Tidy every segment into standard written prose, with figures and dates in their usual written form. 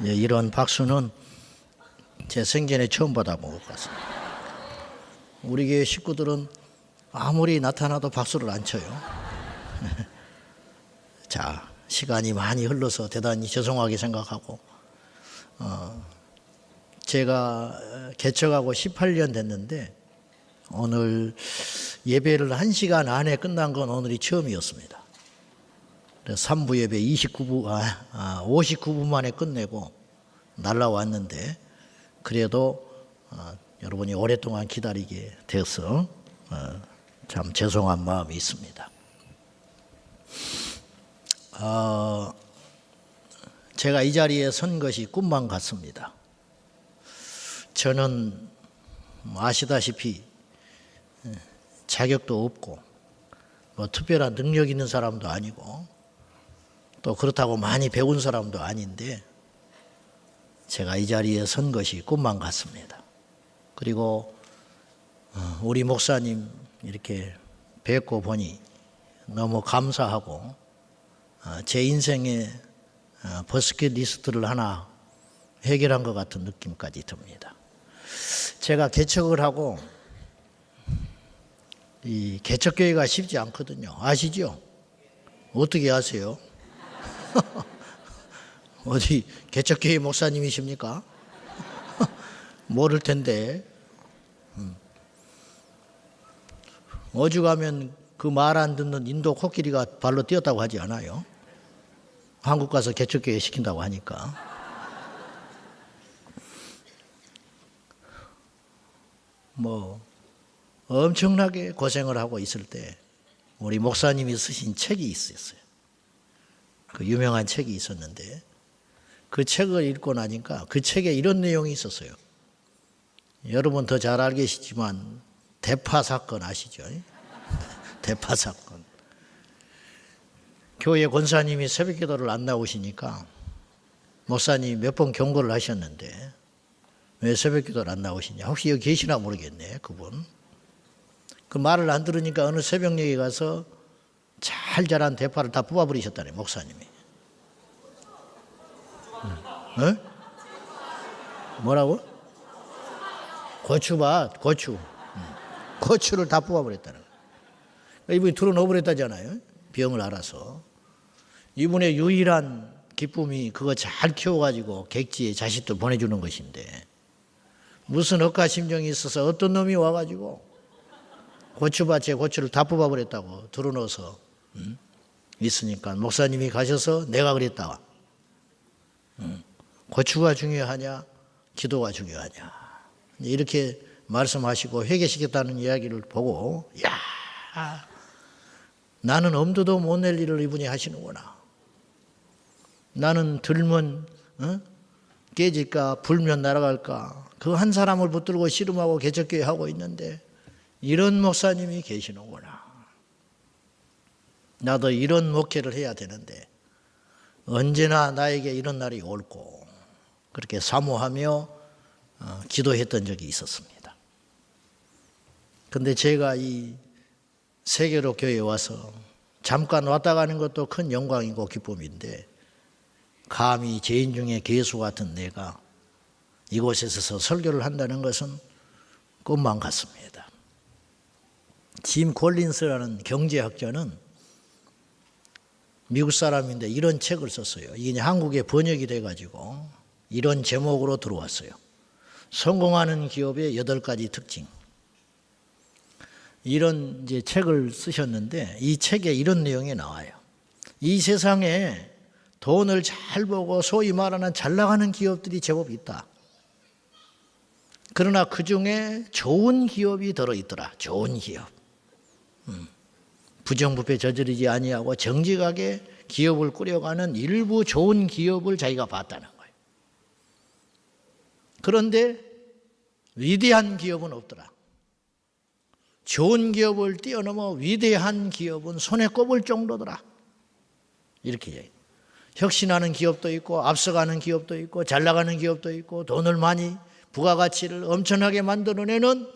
이런 박수는 제 생전에 처음 받아본 것 같습니다. 우리 교회 식구들은 아무리 나타나도 박수를 안 쳐요. 자, 시간이 많이 흘러서 대단히 죄송하게 생각하고, 제가 개척하고 18년 됐는데 오늘 예배를 1시간 안에 끝난 건 오늘이 처음이었습니다. 그래서 3부 예배 59분 만에 끝내고 날라왔는데, 그래도 여러분이 오랫동안 기다리게 되어서 참 죄송한 마음이 있습니다. 제가 이 자리에 선 것이 꿈만 같습니다. 저는 아시다시피 자격도 없고 뭐 특별한 능력 있는 사람도 아니고 또 그렇다고 많이 배운 사람도 아닌데, 제가 이 자리에 선 것이 꿈만 같습니다. 그리고 우리 목사님 이렇게 뵙고 보니 너무 감사하고, 제 인생의 버스킷리스트를 하나 해결한 것 같은 느낌까지 듭니다. 제가 개척을 하고, 이 개척교회가 쉽지 않거든요. 아시죠? 어떻게 아세요? 어디 개척교회 목사님이십니까? 모를 텐데. 오죽하면 그 말 안 듣는 인도 코끼리가 발로 뛰었다고 하지 않아요? 한국 가서 개척교회 시킨다고 하니까. 뭐 엄청나게 고생을 하고 있을 때 우리 목사님이 쓰신 책이 있었어요. 그 유명한 책이 있었는데, 그 책을 읽고 나니까 그 책에 이런 내용이 있었어요. 여러분 더 잘 알겠지만 대파 사건 아시죠? 대파 사건. 교회 권사님이 새벽 기도를 안 나오시니까 목사님이 몇 번 경고를 하셨는데, 왜 새벽 기도를 안 나오시냐? 혹시 여기 계시나 모르겠네, 그분. 그 말을 안 들으니까 어느 새벽녘에 가서 잘 자란 대파를 다 뽑아버리셨다네, 목사님이. 뭐라고? 고추밭, 고추. 고추를 다 뽑아버렸다는 거예요. 이분이 들어놓아버렸다잖아요. 병을 알아서. 이분의 유일한 기쁨이 그거 잘 키워가지고 객지에 자식들 보내주는 것인데, 무슨 억가심정이 있어서 어떤 놈이 와가지고 고추밭에 고추를 다 뽑아버렸다고 들어놓아서 있으니까 목사님이 가셔서 내가 그랬다. 고추가 중요하냐 기도가 중요하냐 이렇게 말씀하시고 회개시켰다는 이야기를 보고, 야, 나는 엄두도 못 낼 일을 이분이 하시는구나. 나는 들면 깨질까 불면 날아갈까 그 한 사람을 붙들고 씨름하고 개척교회 하고 있는데 이런 목사님이 계시는구나. 나도 이런 목회를 해야 되는데 언제나 나에게 이런 날이 올고, 그렇게 사모하며 기도했던 적이 있었습니다. 그런데 제가 이 세계로 교회에 와서 잠깐 왔다 가는 것도 큰 영광이고 기쁨인데, 감히 죄인 중에 괴수 같은 내가 이곳에서 설교를 한다는 것은 꿈만 같습니다. 짐 콜린스라는 경제학자는 미국 사람인데 이런 책을 썼어요. 이게 한국에 번역이 돼가지고 이런 제목으로 들어왔어요. 성공하는 기업의 8가지 특징. 이런 이제 책을 쓰셨는데, 이 책에 이런 내용이 나와요. 이 세상에 돈을 잘 보고 소위 말하는 잘 나가는 기업들이 제법 있다. 그러나 그 중에 좋은 기업이 들어있더라. 좋은 기업. 부정부패 저지르지 아니하고 정직하게 기업을 꾸려가는 일부 좋은 기업을 자기가 봤다는 거예요. 그런데 위대한 기업은 없더라. 좋은 기업을 뛰어넘어 위대한 기업은 손에 꼽을 정도더라. 이렇게 얘기해요. 혁신하는 기업도 있고 앞서가는 기업도 있고 잘 나가는 기업도 있고 돈을 많이 부가가치를 엄청나게 만들어내는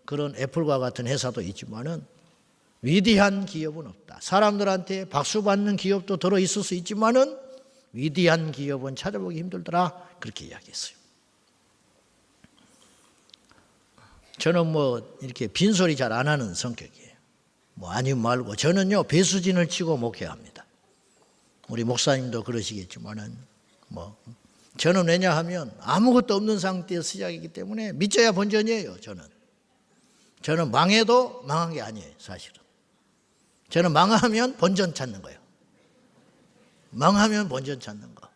그런 애플과 같은 회사도 있지만은 위대한 기업은 없다. 사람들한테 박수 받는 기업도 들어있을 수 있지만은 위대한 기업은 찾아보기 힘들더라. 그렇게 이야기했어요. 저는 뭐 이렇게 빈소리 잘 안 하는 성격이에요. 뭐 아니 말고 저는요 배수진을 치고 목회합니다. 우리 목사님도 그러시겠지만은 뭐 저는 왜냐하면 아무것도 없는 상태에서 시작이기 때문에 믿져야 본전이에요. 저는 망해도 망한 게 아니에요. 사실은 저는 망하면 본전 찾는 거예요. 망하면 본전 찾는 거.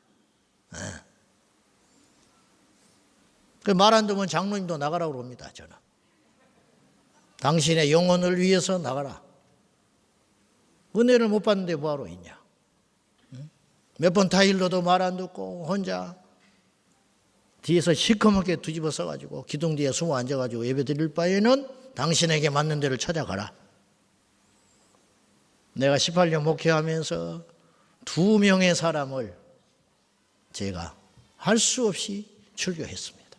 그 말 안 듣면 장로님도 나가라고 그럽니다. 저는 당신의 영혼을 위해서 나가라. 은혜를 못 받는데 뭐하러 있냐. 몇 번 타일러도 말 안 듣고 혼자 뒤에서 시커멓게 뒤집어 써가지고 기둥 뒤에 숨어 앉아가지고 예배 드릴 바에는 당신에게 맞는 데를 찾아가라. 내가 18년 목회하면서 2명의 사람을 제가 할 수 없이 출교했습니다.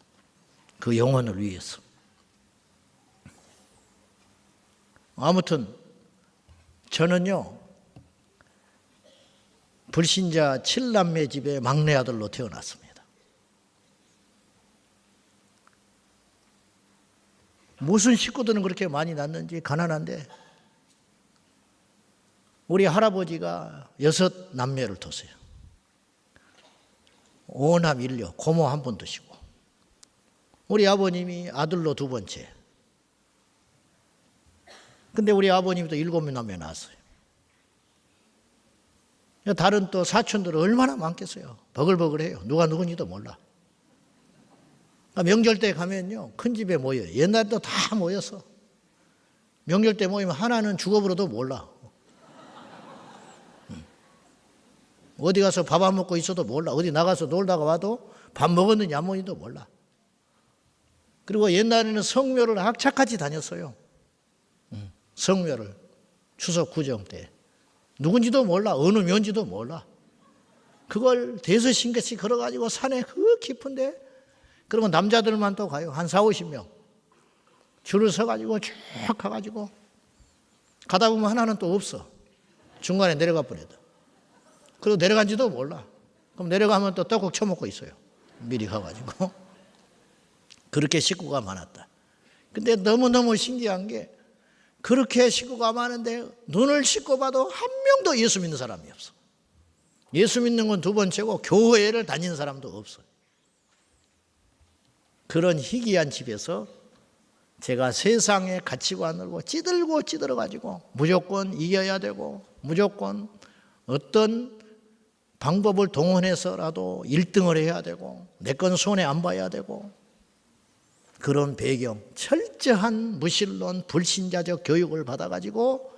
그 영혼을 위해서. 아무튼 저는요 불신자 7남매 집의 막내 아들로 태어났습니다. 무슨 식구들은 그렇게 많이 낳는지 가난한데 우리 할아버지가 6남매를 뒀어요. 5남 1녀 고모 한 분 두시고 우리 아버님이 아들로 2번째. 근데 우리 아버님도 7남매 낳았어요. 다른 또 사촌들은 얼마나 많겠어요. 버글버글해요. 누가 누군지도 몰라. 명절 때 가면요 큰 집에 모여요. 옛날에도 다 모여서 명절 때 모이면 하나는 죽어버려도 몰라. 어디 가서 밥 안 먹고 있어도 몰라. 어디 나가서 놀다가 와도 밥 먹었는지 안 먹었는지도 몰라. 그리고 옛날에는 성묘를 악착같이 다녔어요. 성묘를 추석 구정 때 누군지도 몰라. 어느 묘인지도 몰라. 그걸 대서신같이 걸어가지고 산에 그 깊은데 그러면 남자들만 또 가요. 한 4, 50명 줄을 서가지고 쭉 가가지고 가다 보면 하나는 또 없어. 중간에 내려가 버려도. 그리고 내려간지도 몰라. 그럼 내려가면 또 떡국 처먹고 있어요. 미리 가가지고. 그렇게 식구가 많았다. 근데 너무너무 신기한 게 그렇게 식구가 많은데 눈을 씻고 봐도 한 명도 예수 믿는 사람이 없어. 예수 믿는 건 2번째고 교회를 다니는 사람도 없어요. 그런 희귀한 집에서 제가 세상의 가치관을 찌들고 찌들어가지고 무조건 이겨야 되고 무조건 어떤 방법을 동원해서라도 1등을 해야 되고 내 건 손해 안 봐야 되고 그런 배경, 철저한 무신론 불신자적 교육을 받아가지고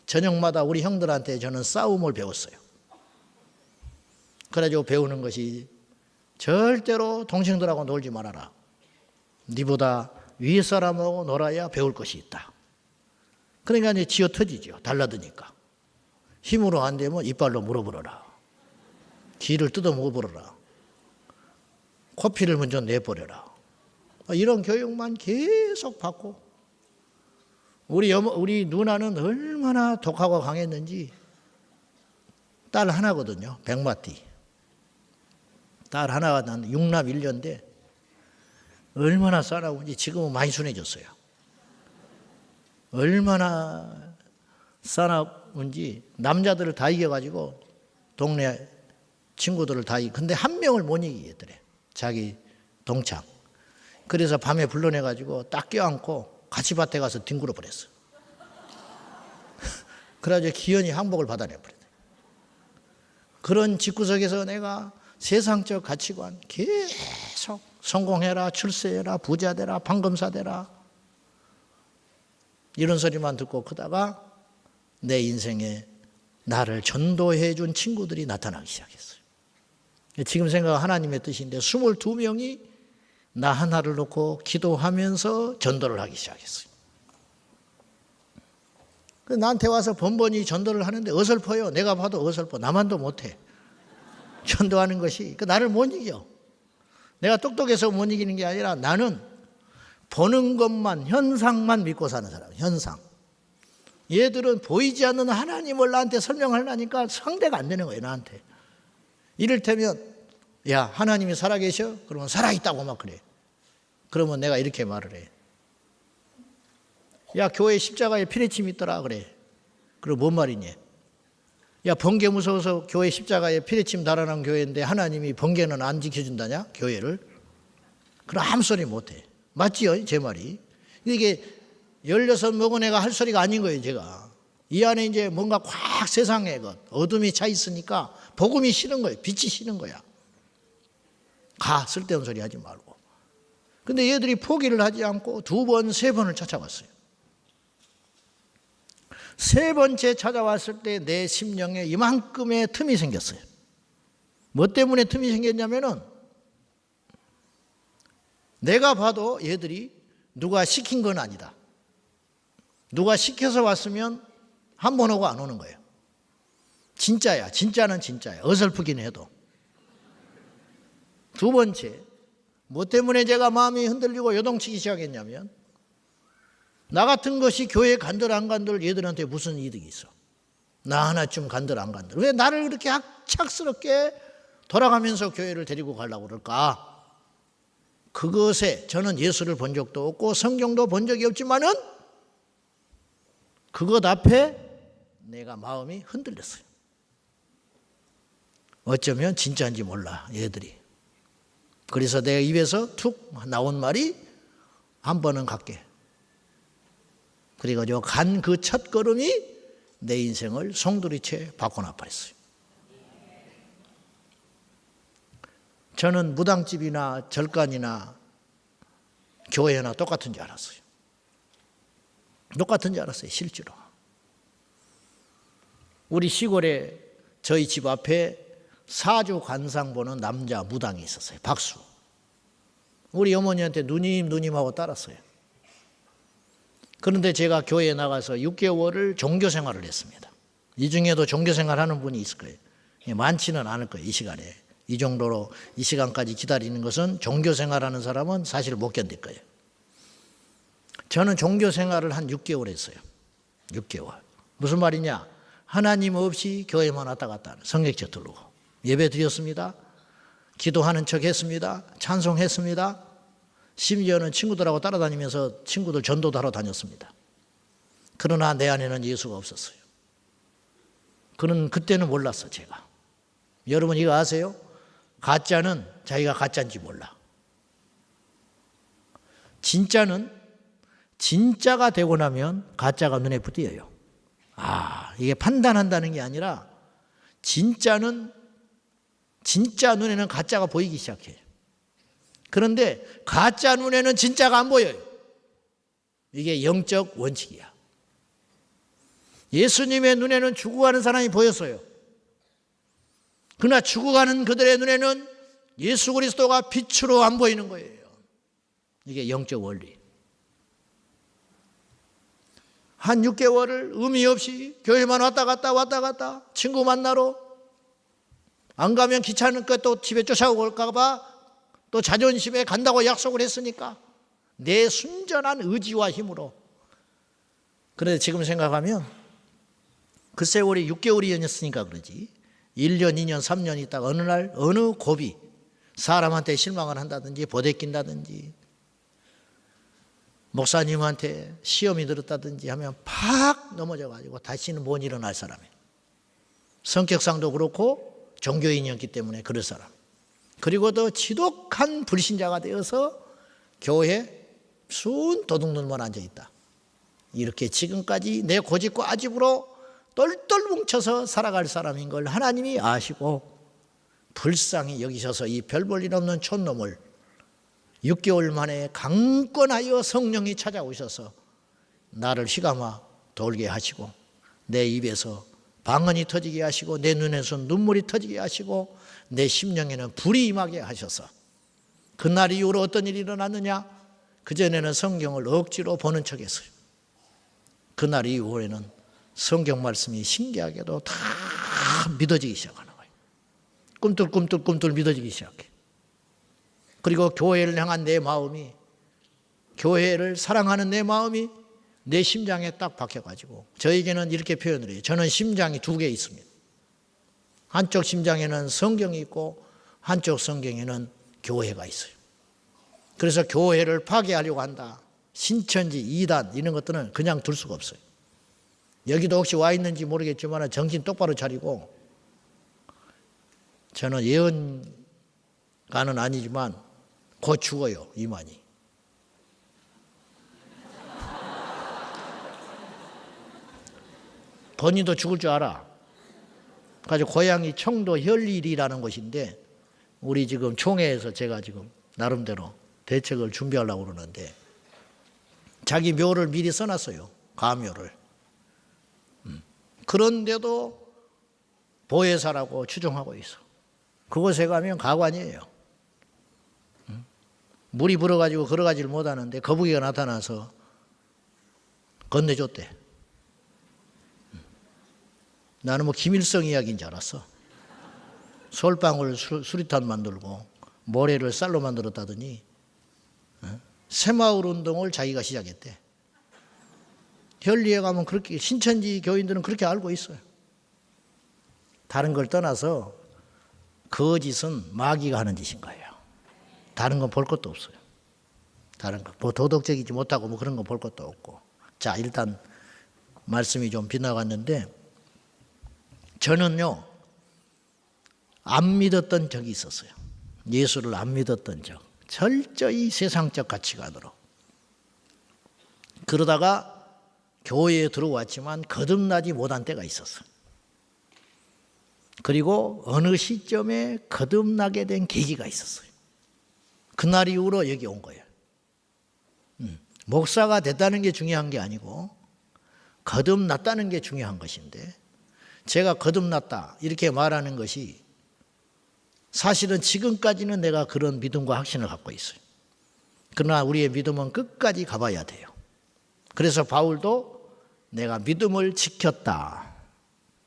저녁마다 우리 형들한테 저는 싸움을 배웠어요. 그래가지고 배우는 것이 절대로 동생들하고 놀지 말아라. 네보다 위에 사람하고 놀아야 배울 것이 있다. 그러니까 이제 지어 터지죠. 달라드니까. 힘으로 안 되면 이빨로 물어버려라. 귀를 뜯어 먹어버려라. 코피를 먼저 내버려라. 이런 교육만 계속 받고 우리 누나는 얼마나 독하고 강했는지 딸 하나거든요. 백마띠. 딸 하나가 난 6남 1녀인데 얼마나 싸나운지 지금은 많이 순해졌어요. 얼마나 싸나운지 남자들을 다 이겨가지고 동네 친구들을 다 이겨. 근데 한 명을 못 이기겠더래. 자기 동창. 그래서 밤에 불러내가지고 딱 껴안고 같이 밭에 가서 뒹굴어 버렸어. 그래가지고 기현이 항복을 받아내버렸대. 그런 집구석에서 내가 세상적 가치관 계속 성공해라, 출세해라, 부자 되라, 판검사 되라 이런 소리만 듣고 크다가 내 인생에 나를 전도해 준 친구들이 나타나기 시작했어요. 지금 생각은 하나님의 뜻인데 22명이 나 하나를 놓고 기도하면서 전도를 하기 시작했어요. 나한테 와서 번번이 전도를 하는데 어설퍼요. 내가 봐도 어설퍼. 나만도 못해. 전도하는 것이 나를 못 이겨. 내가 똑똑해서 못 이기는 게 아니라 나는 보는 것만 현상만 믿고 사는 사람. 현상. 얘들은 보이지 않는 하나님을 나한테 설명하려니까 상대가 안 되는 거예요. 나한테. 이를테면 야, 하나님이 살아계셔? 그러면 살아있다고 막 그래. 그러면 내가 이렇게 말을 해. 야, 교회 십자가에 피레침이 있더라 그래. 그럼 뭔 말이냐? 야, 번개 무서워서 교회 십자가에 피레침 달아난 교회인데 하나님이 번개는 안 지켜준다냐? 교회를? 그럼 아무 소리 못해. 맞지요? 제 말이. 이게 16 먹은 애가 할 소리가 아닌 거예요, 제가. 이 안에 이제 뭔가 꽉 세상에 어둠이 차 있으니까 복음이 싫은 거예요. 빛이 싫은 거야. 가, 쓸데없는 소리 하지 말고. 근데 얘들이 포기를 하지 않고 2번, 3번을 찾아왔어요. 3번째 찾아왔을 때 내 심령에 이만큼의 틈이 생겼어요. 뭐 때문에 틈이 생겼냐면은 내가 봐도 얘들이 누가 시킨 건 아니다. 누가 시켜서 왔으면 한 번 오고 안 오는 거예요. 진짜야. 진짜는 진짜야. 어설프긴 해도. 2번째, 뭐 때문에 제가 마음이 흔들리고 요동치기 시작했냐면 나 같은 것이 교회 간들 안 간들 얘들한테 무슨 이득이 있어. 나 하나쯤 간들 안 간들. 왜 나를 그렇게 악착스럽게 돌아가면서 교회를 데리고 가려고 그럴까? 그것에 저는 예수를 본 적도 없고 성경도 본 적이 없지만은 그것 앞에 내가 마음이 흔들렸어요. 어쩌면 진짜인지 몰라, 얘들이. 그래서 내 입에서 툭 나온 말이 한 번은 갈게. 그래가지고 간 그 첫 걸음이 내 인생을 송두리째 바꿔놔 버렸어요. 저는 무당집이나 절간이나 교회나 똑같은 줄 알았어요. 똑같은 줄 알았어요, 실제로. 우리 시골에 저희 집 앞에 사주 관상 보는 남자 무당이 있었어요. 박수. 우리 어머니한테 누님하고 따랐어요. 그런데 제가 교회에 나가서 6개월을 종교 생활을 했습니다. 이 중에도 종교 생활하는 분이 있을 거예요. 많지는 않을 거예요, 이 시간에. 이 정도로 이 시간까지 기다리는 것은 종교 생활하는 사람은 사실 못 견딜 거예요. 저는 종교 생활을 한 6개월 했어요. 6개월. 무슨 말이냐? 하나님 없이 교회만 왔다 갔다 하는, 성경책 들고 예배 드렸습니다. 기도하는 척 했습니다. 찬송했습니다. 심지어는 친구들하고 따라다니면서 친구들 전도도 하러 다녔습니다. 그러나 내 안에는 예수가 없었어요. 그때는 몰랐어, 제가. 여러분 이거 아세요? 가짜는 자기가 가짜인지 몰라. 진짜는 진짜가 되고 나면 가짜가 눈에 띄어요. 이게 판단한다는 게 아니라 진짜는 진짜 눈에는 가짜가 보이기 시작해요. 그런데 가짜 눈에는 진짜가 안 보여요. 이게 영적 원칙이야. 예수님의 눈에는 죽어가는 사람이 보였어요. 그러나 죽어가는 그들의 눈에는 예수 그리스도가 빛으로 안 보이는 거예요. 이게 영적 원리. 한 6개월을 의미 없이 교회만 왔다 갔다 친구 만나러 안 가면 귀찮으니까 또 집에 쫓아오고 올까 봐 또 자존심에 간다고 약속을 했으니까 내 순전한 의지와 힘으로. 그런데 지금 생각하면 그 세월이 6개월이었으니까 그러지 1년, 2년, 3년 있다가 어느 날 어느 고비 사람한테 실망을 한다든지 보대낀다든지 목사님한테 시험이 들었다든지 하면 팍 넘어져가지고 다시는 못 일어날 사람이에요. 성격상도 그렇고 종교인이었기 때문에 그럴 사람. 그리고 더 지독한 불신자가 되어서 교회에 순 도둑놈만 앉아있다. 이렇게 지금까지 내 고집과 아집으로 똘똘 뭉쳐서 살아갈 사람인 걸 하나님이 아시고 불쌍히 여기셔서 이 별 볼 일 없는 촌놈을 6개월 만에 강권하여 성령이 찾아오셔서 나를 휘감아 돌게 하시고 내 입에서 방언이 터지게 하시고 내 눈에서 눈물이 터지게 하시고 내 심령에는 불이 임하게 하셔서 그날 이후로 어떤 일이 일어났느냐? 그전에는 성경을 억지로 보는 척했어요. 그날 이후에는 성경 말씀이 신기하게도 다 믿어지기 시작하는 거예요. 꿈틀꿈틀 믿어지기 시작해. 그리고 교회를 향한 내 마음이, 교회를 사랑하는 내 마음이 내 심장에 딱 박혀가지고 저에게는 이렇게 표현을 해요. 저는 심장이 2개 있습니다. 한쪽 심장에는 성경이 있고 한쪽 성경에는 교회가 있어요. 그래서 교회를 파괴하려고 한다. 신천지, 이단 이런 것들은 그냥 둘 수가 없어요. 여기도 혹시 와 있는지 모르겠지만 정신 똑바로 차리고, 저는 예언가는 아니지만 곧 죽어요. 이만희. 본인도 죽을 줄 알아. 그래서 고향이 청도 혈일이라는 곳인데 우리 지금 총회에서 제가 지금 나름대로 대책을 준비하려고 그러는데 자기 묘를 미리 써놨어요. 가묘를. 그런데도 보혜사라고 추종하고 있어. 그곳에 가면 가관이에요. 물이 불어가지고 걸어가지를 못하는데 거북이가 나타나서 건네줬대. 나는 뭐 김일성 이야기인 줄 알았어. 솔방울 수리탄 만들고 모래를 쌀로 만들었다더니 새마을 운동을 자기가 시작했대. 현리에 가면 그렇게, 신천지 교인들은 그렇게 알고 있어요. 다른 걸 떠나서 거짓은 마귀가 하는 짓인 거예요. 다른 건 볼 것도 없어요. 다른 거, 뭐 도덕적이지 못하고 뭐 그런 거 볼 것도 없고. 자, 일단 말씀이 좀 빗나갔는데, 저는요, 안 믿었던 적이 있었어요. 예수를 안 믿었던 적. 철저히 세상적 가치관으로. 그러다가 교회에 들어왔지만 거듭나지 못한 때가 있었어요. 그리고 어느 시점에 거듭나게 된 계기가 있었어요. 그날 이후로 여기 온 거예요. 목사가 됐다는 게 중요한 게 아니고 거듭났다는 게 중요한 것인데, 제가 거듭났다 이렇게 말하는 것이 사실은 지금까지는 내가 그런 믿음과 확신을 갖고 있어요. 그러나 우리의 믿음은 끝까지 가봐야 돼요. 그래서 바울도 내가 믿음을 지켰다.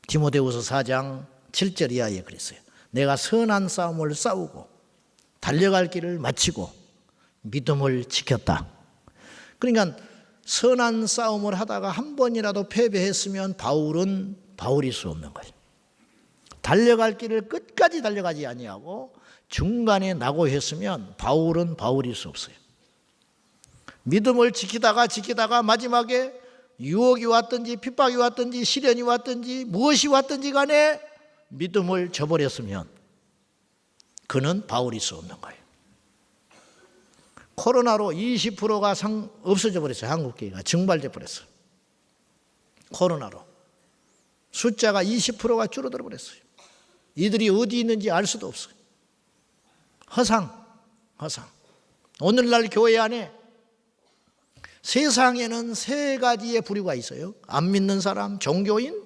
디모데후서 4장 7절 이하에 그랬어요. 내가 선한 싸움을 싸우고 달려갈 길을 마치고 믿음을 지켰다. 그러니까 선한 싸움을 하다가 한 번이라도 패배했으면 바울은 바울일 수 없는 거예요. 달려갈 길을 끝까지 달려가지 아니하고 중간에 낙오했으면 바울은 바울일 수 없어요. 믿음을 지키다가 마지막에 유혹이 왔든지 핍박이 왔든지 시련이 왔든지 무엇이 왔든지 간에 믿음을 저버렸으면 그는 바울일 수 없는 거예요. 코로나로 20%가 없어져 버렸어요. 한국교회가 증발돼 버렸어요. 코로나로 숫자가 20%가 줄어들어 버렸어요. 이들이 어디 있는지 알 수도 없어요. 허상. 오늘날 교회 안에 세상에는 세 가지의 부류가 있어요. 안 믿는 사람, 종교인,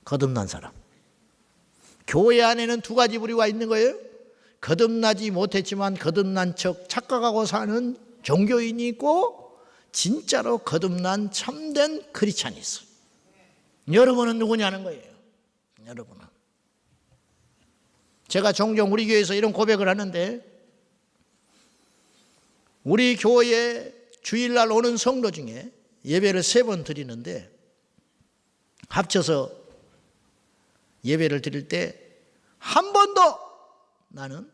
거듭난 사람. 교회 안에는 두 가지 부류가 있는 거예요. 거듭나지 못했지만 거듭난 척 착각하고 사는 종교인이 있고 진짜로 거듭난 참된 크리스찬이 있어요. 여러분은 누구냐는 거예요. 여러분은. 제가 종종 우리 교회에서 이런 고백을 하는데, 우리 교회에 주일날 오는 성도 중에 예배를 3번 드리는데 합쳐서 예배를 드릴 때 한 번도 나는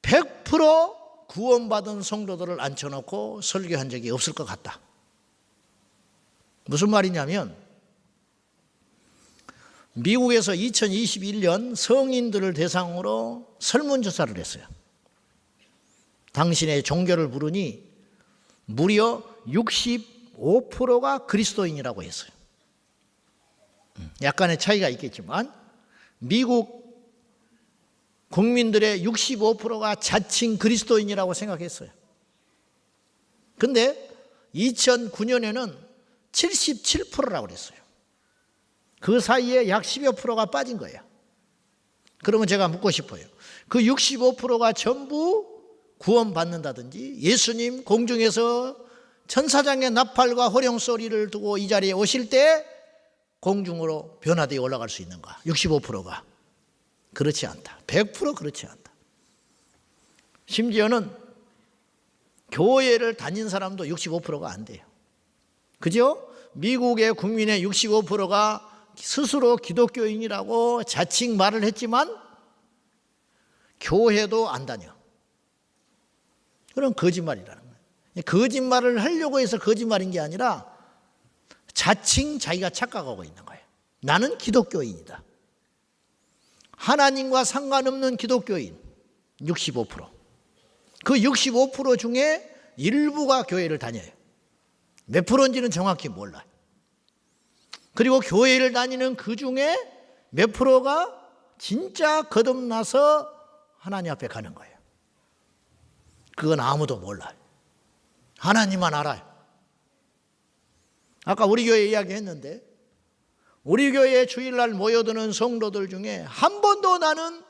100% 구원받은 성도들을 앉혀놓고 설교한 적이 없을 것 같다. 무슨 말이냐면, 미국에서 2021년 성인들을 대상으로 설문조사를 했어요. 당신의 종교를 물으니 무려 65%가 그리스도인이라고 했어요. 약간의 차이가 있겠지만 미국 국민들의 65%가 자칭 그리스도인이라고 생각했어요. 그런데 2009년에는 77%라고 그랬어요. 그 사이에 약 10여 프로가 빠진 거예요. 그러면 제가 묻고 싶어요. 그 65%가 전부 구원받는다든지 예수님 공중에서 천사장의 나팔과 호령 소리를 두고 이 자리에 오실 때 공중으로 변화되어 올라갈 수 있는가? 65%가. 그렇지 않다. 100% 그렇지 않다. 심지어는 교회를 다닌 사람도 65%가 안 돼요. 그죠? 미국의 국민의 65%가 스스로 기독교인이라고 자칭 말을 했지만 교회도 안 다녀. 그럼 거짓말이라는 거예요. 거짓말을 하려고 해서 거짓말인 게 아니라 자칭 자기가 착각하고 있는 거예요. 나는 기독교인이다. 하나님과 상관없는 기독교인 65%. 그 65% 중에 일부가 교회를 다녀요. 몇 프로인지는 정확히 몰라요. 그리고 교회를 다니는 그 중에 몇 프로가 진짜 거듭나서 하나님 앞에 가는 거예요. 그건 아무도 몰라요. 하나님만 알아요. 아까 우리 교회 이야기했는데 우리 교회에 주일날 모여드는 성도들 중에 한 번도 나는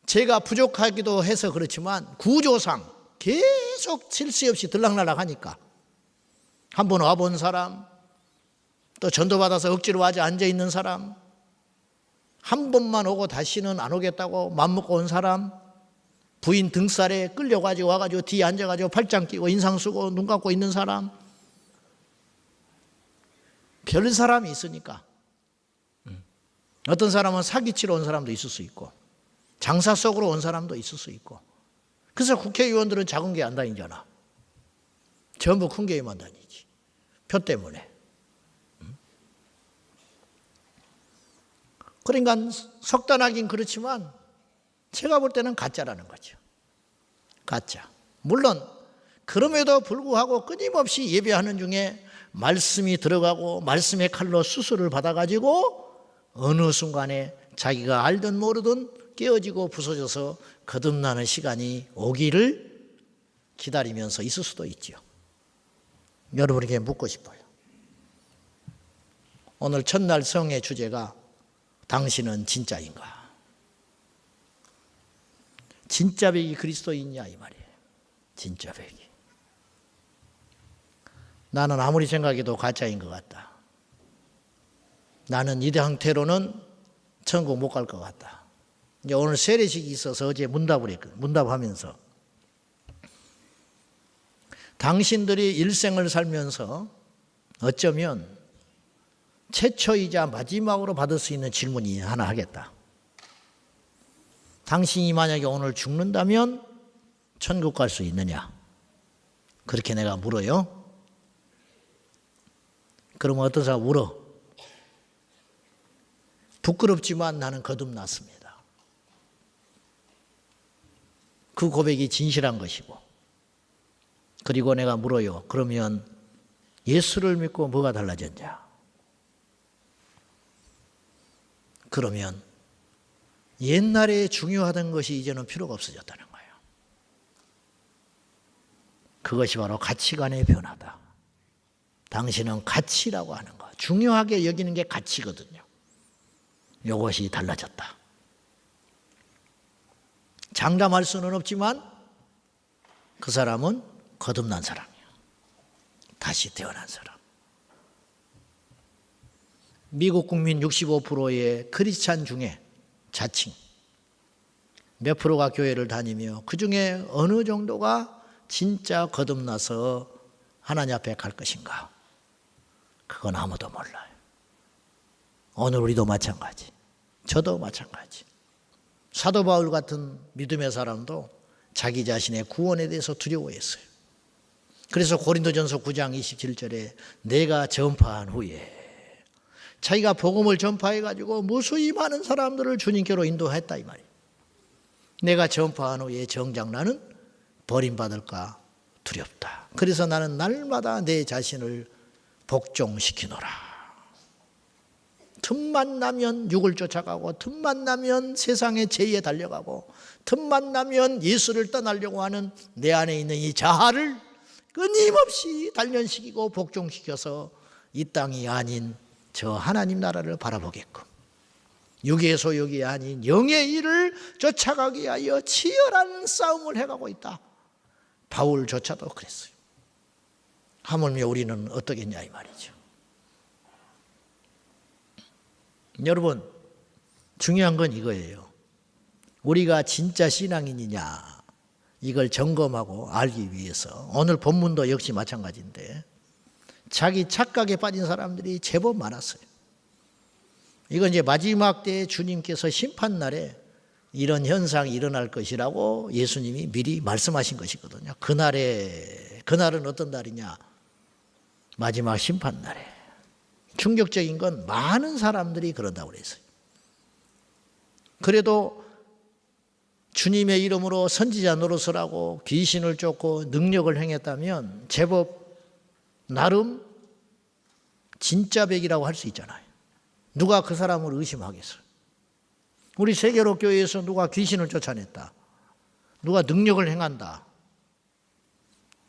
제가 부족하기도 해서 그렇지만 구조상 계속 쉴 새 없이 들락날락 하니까 한 번 와본 사람, 또 전도받아서 억지로 와서 앉아있는 사람, 한 번만 오고 다시는 안 오겠다고 맘먹고 온 사람, 부인 등살에 끌려가지고 와가지고 뒤에 앉아가지고 팔짱 끼고 인상 쓰고 눈 감고 있는 사람, 별 사람이 있으니까. 어떤 사람은 사기치러 온 사람도 있을 수 있고 장사 속으로 온 사람도 있을 수 있고. 그래서 국회의원들은 작은 게 안 다니잖아. 전부 큰 교회만 다니지. 표 때문에. 그러니까 석단하긴 그렇지만 제가 볼 때는 가짜라는 거죠. 가짜. 물론 그럼에도 불구하고 끊임없이 예배하는 중에 말씀이 들어가고 말씀의 칼로 수술을 받아가지고 어느 순간에 자기가 알든 모르든 깨어지고 부서져서 거듭나는 시간이 오기를 기다리면서 있을 수도 있죠. 여러분에게 묻고 싶어요. 오늘 첫날 성의 주제가 당신은 진짜인가? 진짜 백이 그리스도인이냐 이 말이에요. 진짜 백이. 나는 아무리 생각해도 가짜인 것 같다. 나는 이 상태로는 천국 못 갈 것 같다. 이제 오늘 세례식이 있어서 어제 문답하면서 당신들이 일생을 살면서 어쩌면 최초이자 마지막으로 받을 수 있는 질문이 하나 하겠다. 당신이 만약에 오늘 죽는다면 천국 갈 수 있느냐? 그렇게 내가 물어요. 그러면 어떤 사람 울어. 부끄럽지만 나는 거듭났습니다. 그 고백이 진실한 것이고. 그리고 내가 물어요. 그러면 예수를 믿고 뭐가 달라졌냐? 그러면 옛날에 중요하던 것이 이제는 필요가 없어졌다는 거예요. 그것이 바로 가치관의 변화다. 당신은 가치라고 하는 것, 중요하게 여기는 게 가치거든요. 이것이 달라졌다. 장담할 수는 없지만 그 사람은 거듭난 사람이야. 다시 태어난 사람. 미국 국민 65%의 크리스찬 중에 자칭 몇 프로가 교회를 다니며 그 중에 어느 정도가 진짜 거듭나서 하나님 앞에 갈 것인가? 그건 아무도 몰라요. 오늘 우리도 마찬가지. 저도 마찬가지. 사도 바울 같은 믿음의 사람도 자기 자신의 구원에 대해서 두려워했어요. 그래서 고린도전서 9장 27절에 내가 전파한 후에 자기가 복음을 전파해가지고 무수히 많은 사람들을 주님께로 인도했다 이 말이에요. 내가 전파한 후에 정작 나는 버림받을까 두렵다. 그래서 나는 날마다 내 자신을 복종시키노라. 틈만 나면 육을 쫓아가고 틈만 나면 세상의 죄에 달려가고 틈만 나면 예수를 떠나려고 하는 내 안에 있는 이 자아를 끊임없이 단련시키고 복종시켜서 이 땅이 아닌 저 하나님 나라를 바라보게끔 육의 소욕이 아닌 영의 일을 쫓아가기 위하여 치열한 싸움을 해가고 있다. 바울조차도 그랬어요. 하물며 우리는 어떠겠냐 이 말이죠. 여러분 중요한 건 이거예요. 우리가 진짜 신앙인이냐 이걸 점검하고 알기 위해서 오늘 본문도 역시 마찬가지인데 자기 착각에 빠진 사람들이 제법 많았어요. 이건 이제 마지막 때에 주님께서 심판날에 이런 현상이 일어날 것이라고 예수님이 미리 말씀하신 것이거든요. 그날은 어떤 날이냐? 마지막 심판날에. 충격적인 건 많은 사람들이 그런다고 그랬어요. 그래도 주님의 이름으로 선지자 노릇을 하고 귀신을 쫓고 능력을 행했다면 제법 나름 진짜 백이라고 할 수 있잖아요. 누가 그 사람을 의심하겠어요? 우리 세계로 교회에서 누가 귀신을 쫓아냈다, 누가 능력을 행한다,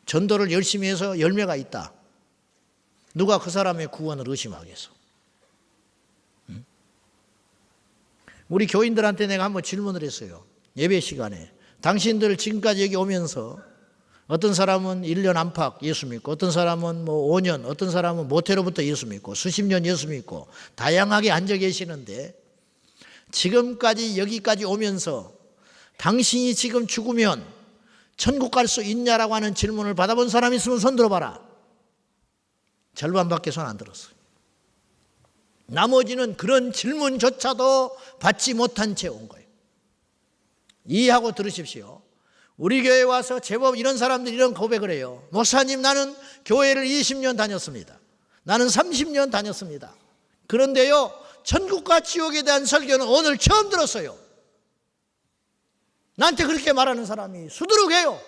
전도를 열심히 해서 열매가 있다, 누가 그 사람의 구원을 의심하겠어? 우리 교인들한테 내가 한번 질문을 했어요. 예배 시간에. 당신들 지금까지 여기 오면서 어떤 사람은 1년 안팎 예수 믿고, 어떤 사람은 5년, 어떤 사람은 모태로부터 예수 믿고, 수십 년 예수 믿고 다양하게 앉아 계시는데, 지금까지 여기까지 오면서 당신이 지금 죽으면 천국 갈 수 있냐라고 하는 질문을 받아본 사람이 있으면 손 들어봐라. 절반밖에 손 안 들었어요. 나머지는 그런 질문조차도 받지 못한 채 온 거예요. 이해하고 들으십시오. 우리 교회에 와서 제법 이런 사람들이 이런 고백을 해요. 목사님, 나는 교회를 20년 다녔습니다. 나는 30년 다녔습니다. 그런데요, 천국과 지옥에 대한 설교는 오늘 처음 들었어요. 나한테 그렇게 말하는 사람이 수두룩해요.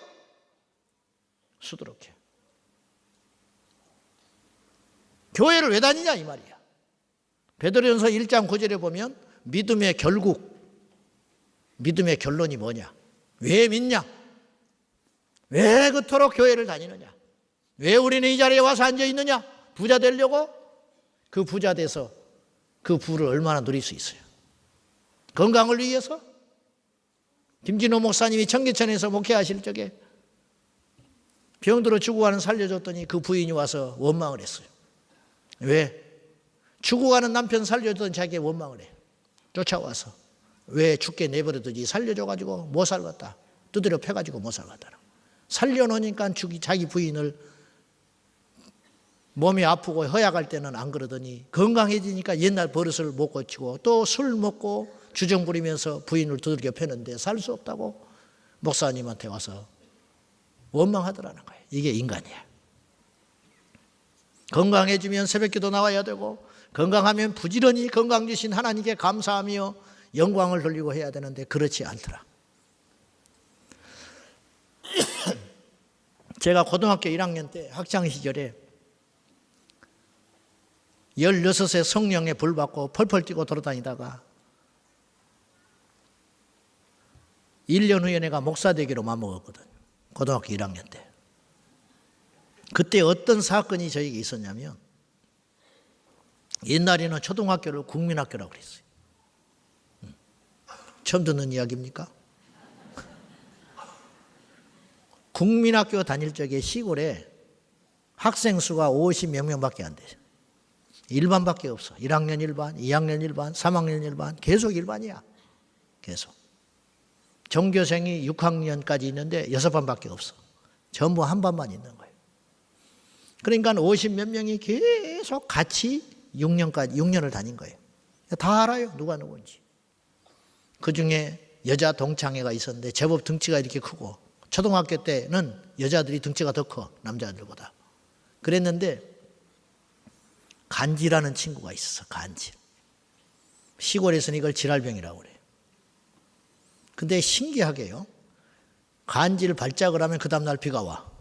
수두룩해. 교회를 왜 다니냐 이 말이야. 베드로전서 1장 9절에 보면 믿음의 결국, 믿음의 결론이 뭐냐? 왜 믿냐? 왜 그토록 교회를 다니느냐? 왜 우리는 이 자리에 와서 앉아 있느냐? 부자 되려고? 그 부자 돼서 그 부를 얼마나 누릴 수 있어요? 건강을 위해서? 김진호 목사님이 청계천에서 목회하실 적에 병들어 죽어가는 살려줬더니 그 부인이 와서 원망을 했어요. 왜? 죽어가는 남편 살려줬더니 자기가 원망을 해. 쫓아와서 왜 죽게 내버려두지? 살려줘가지고 못 살겠다. 두드려 패가지고 못 살겠다. 살려놓으니까 자기 부인을 몸이 아프고 허약할 때는 안 그러더니 건강해지니까 옛날 버릇을 못 고치고 또 술 먹고 주정 부리면서 부인을 두들겨 패는데 살 수 없다고 목사님한테 와서 원망하더라는 거예요. 이게 인간이야. 건강해지면 새벽기도 나와야 되고, 건강하면 부지런히 건강 주신 하나님께 감사하며 영광을 돌리고 해야 되는데 그렇지 않더라. 제가 고등학교 1학년 때 학창 시절에 16세 성령에 불받고 펄펄 뛰고 돌아다니다가 1년 후에 내가 목사 되기로 맘먹었거든요. 고등학교 1학년 때. 그때 어떤 사건이 저에게 있었냐면, 옛날에는 초등학교를 국민학교라고 그랬어요. 처음 듣는 이야기입니까? 국민학교 다닐 적에 시골에 학생 수가 50몇 명밖에 안 돼요. 일반밖에 없어. 1학년 1반, 2학년 1반, 3학년 1반, 계속 1반이야. 계속. 전교생이 6학년까지 있는데 6반밖에 없어. 전부 한 반만 있는 거예요. 그러니까 50몇 명이 계속 같이 6년을 다닌 거예요. 다 알아요. 누가 누군지. 그중에 여자 동창회가 있었는데 제법 등치가 이렇게 크고, 초등학교 때는 여자들이 등치가 더 커, 남자들보다. 그랬는데 간지라는 친구가 있었어. 간질. 시골에서는 이걸 지랄병이라고 그래요. 근데 신기하게요, 간질 발작을 하면 그 다음날 비가 와.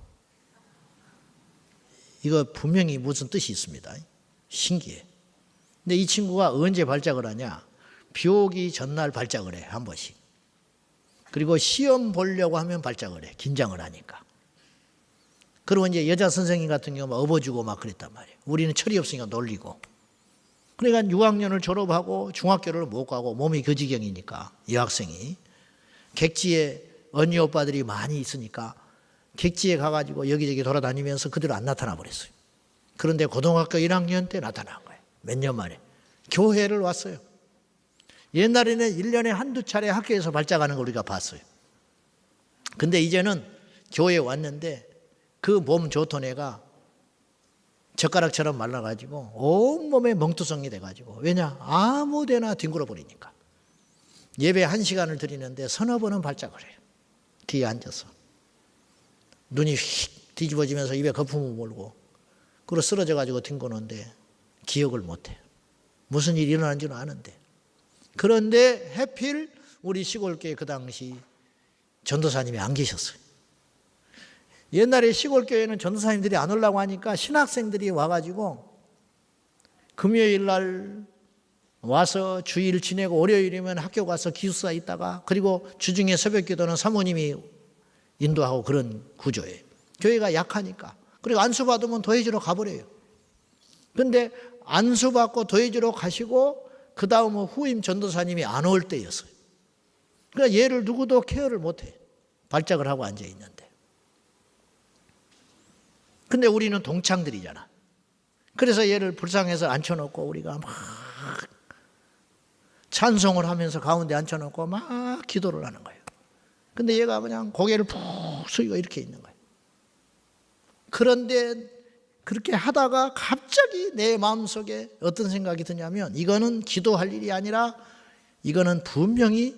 이거 분명히 무슨 뜻이 있습니다. 신기해. 근데 이 친구가 언제 발작을 하냐? 비 오기 전날 발작을 해, 한 번씩. 그리고 시험 보려고 하면 발작을 해, 긴장을 하니까. 그리고 이제 여자 선생님 같은 경우 막 업어주고 막 그랬단 말이에요. 우리는 철이 없으니까 놀리고. 그러니까 6학년을 졸업하고 중학교를 못 가고 몸이 그 지경이니까 여학생이 객지에 언니 오빠들이 많이 있으니까 객지에 가가지고 여기저기 돌아다니면서 그대로 안 나타나 버렸어요. 그런데 고등학교 1학년 때 나타난 거예요. 몇 년 만에. 교회를 왔어요. 옛날에는 1년에 한두 차례 학교에서 발작하는 걸 우리가 봤어요. 근데 이제는 교회에 왔는데 그 몸 좋던 애가 젓가락처럼 말라가지고 온몸에 멍투성이 돼가지고, 왜냐? 아무데나 뒹굴어 버리니까. 예배 1시간을 드리는데 서너 번은 발작을 해요. 뒤에 앉아서 눈이 휙 뒤집어지면서 입에 거품을 몰고, 그리고 쓰러져가지고 뒹구는데 기억을 못해요. 무슨 일이 일어난지는 아는데. 그런데 하필 우리 시골교회 그 당시 전도사님이 안 계셨어요. 옛날에 시골교회는 전도사님들이 안 오려고 하니까 신학생들이 와가지고 금요일 날 와서 주일 지내고 월요일이면 학교 가서 기숙사 있다가, 그리고 주중에 새벽 기도는 사모님이 인도하고 그런 구조예요. 교회가 약하니까. 그리고 안수받으면 도해주러 가버려요. 근데 안수받고 도해주러 가시고 그 다음은 후임 전도사님이 안 올 때였어요. 그러니까 얘를 누구도 케어를 못해. 발작을 하고 앉아있는데. 근데 우리는 동창들이잖아. 그래서 얘를 불쌍해서 앉혀놓고 우리가 막 찬송을 하면서 가운데 앉혀놓고 막 기도를 하는 거예요. 근데 얘가 그냥 고개를 푹 숙이고 이렇게 있는 거예요. 그런데 그렇게 하다가 갑자기 내 마음속에 어떤 생각이 드냐면, 이거는 기도할 일이 아니라 이거는 분명히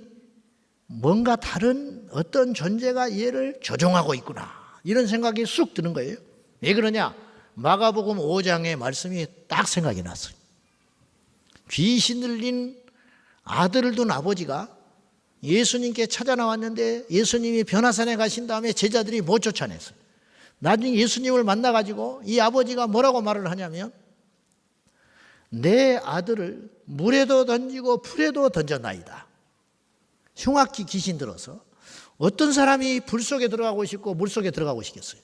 뭔가 다른 어떤 존재가 얘를 조종하고 있구나, 이런 생각이 쑥 드는 거예요. 왜 그러냐? 마가복음 5장의 말씀이 딱 생각이 났어요. 귀신 들린 아들을 둔 아버지가 예수님께 찾아 나왔는데 예수님이 변화산에 가신 다음에 제자들이 못 쫓아냈어요. 나중에 예수님을 만나가지고 이 아버지가 뭐라고 말을 하냐면, 내 아들을 물에도 던지고 풀에도 던져나이다. 흉악히 귀신 들어서 어떤 사람이 불 속에 들어가고 싶고 물 속에 들어가고 싶겠어요?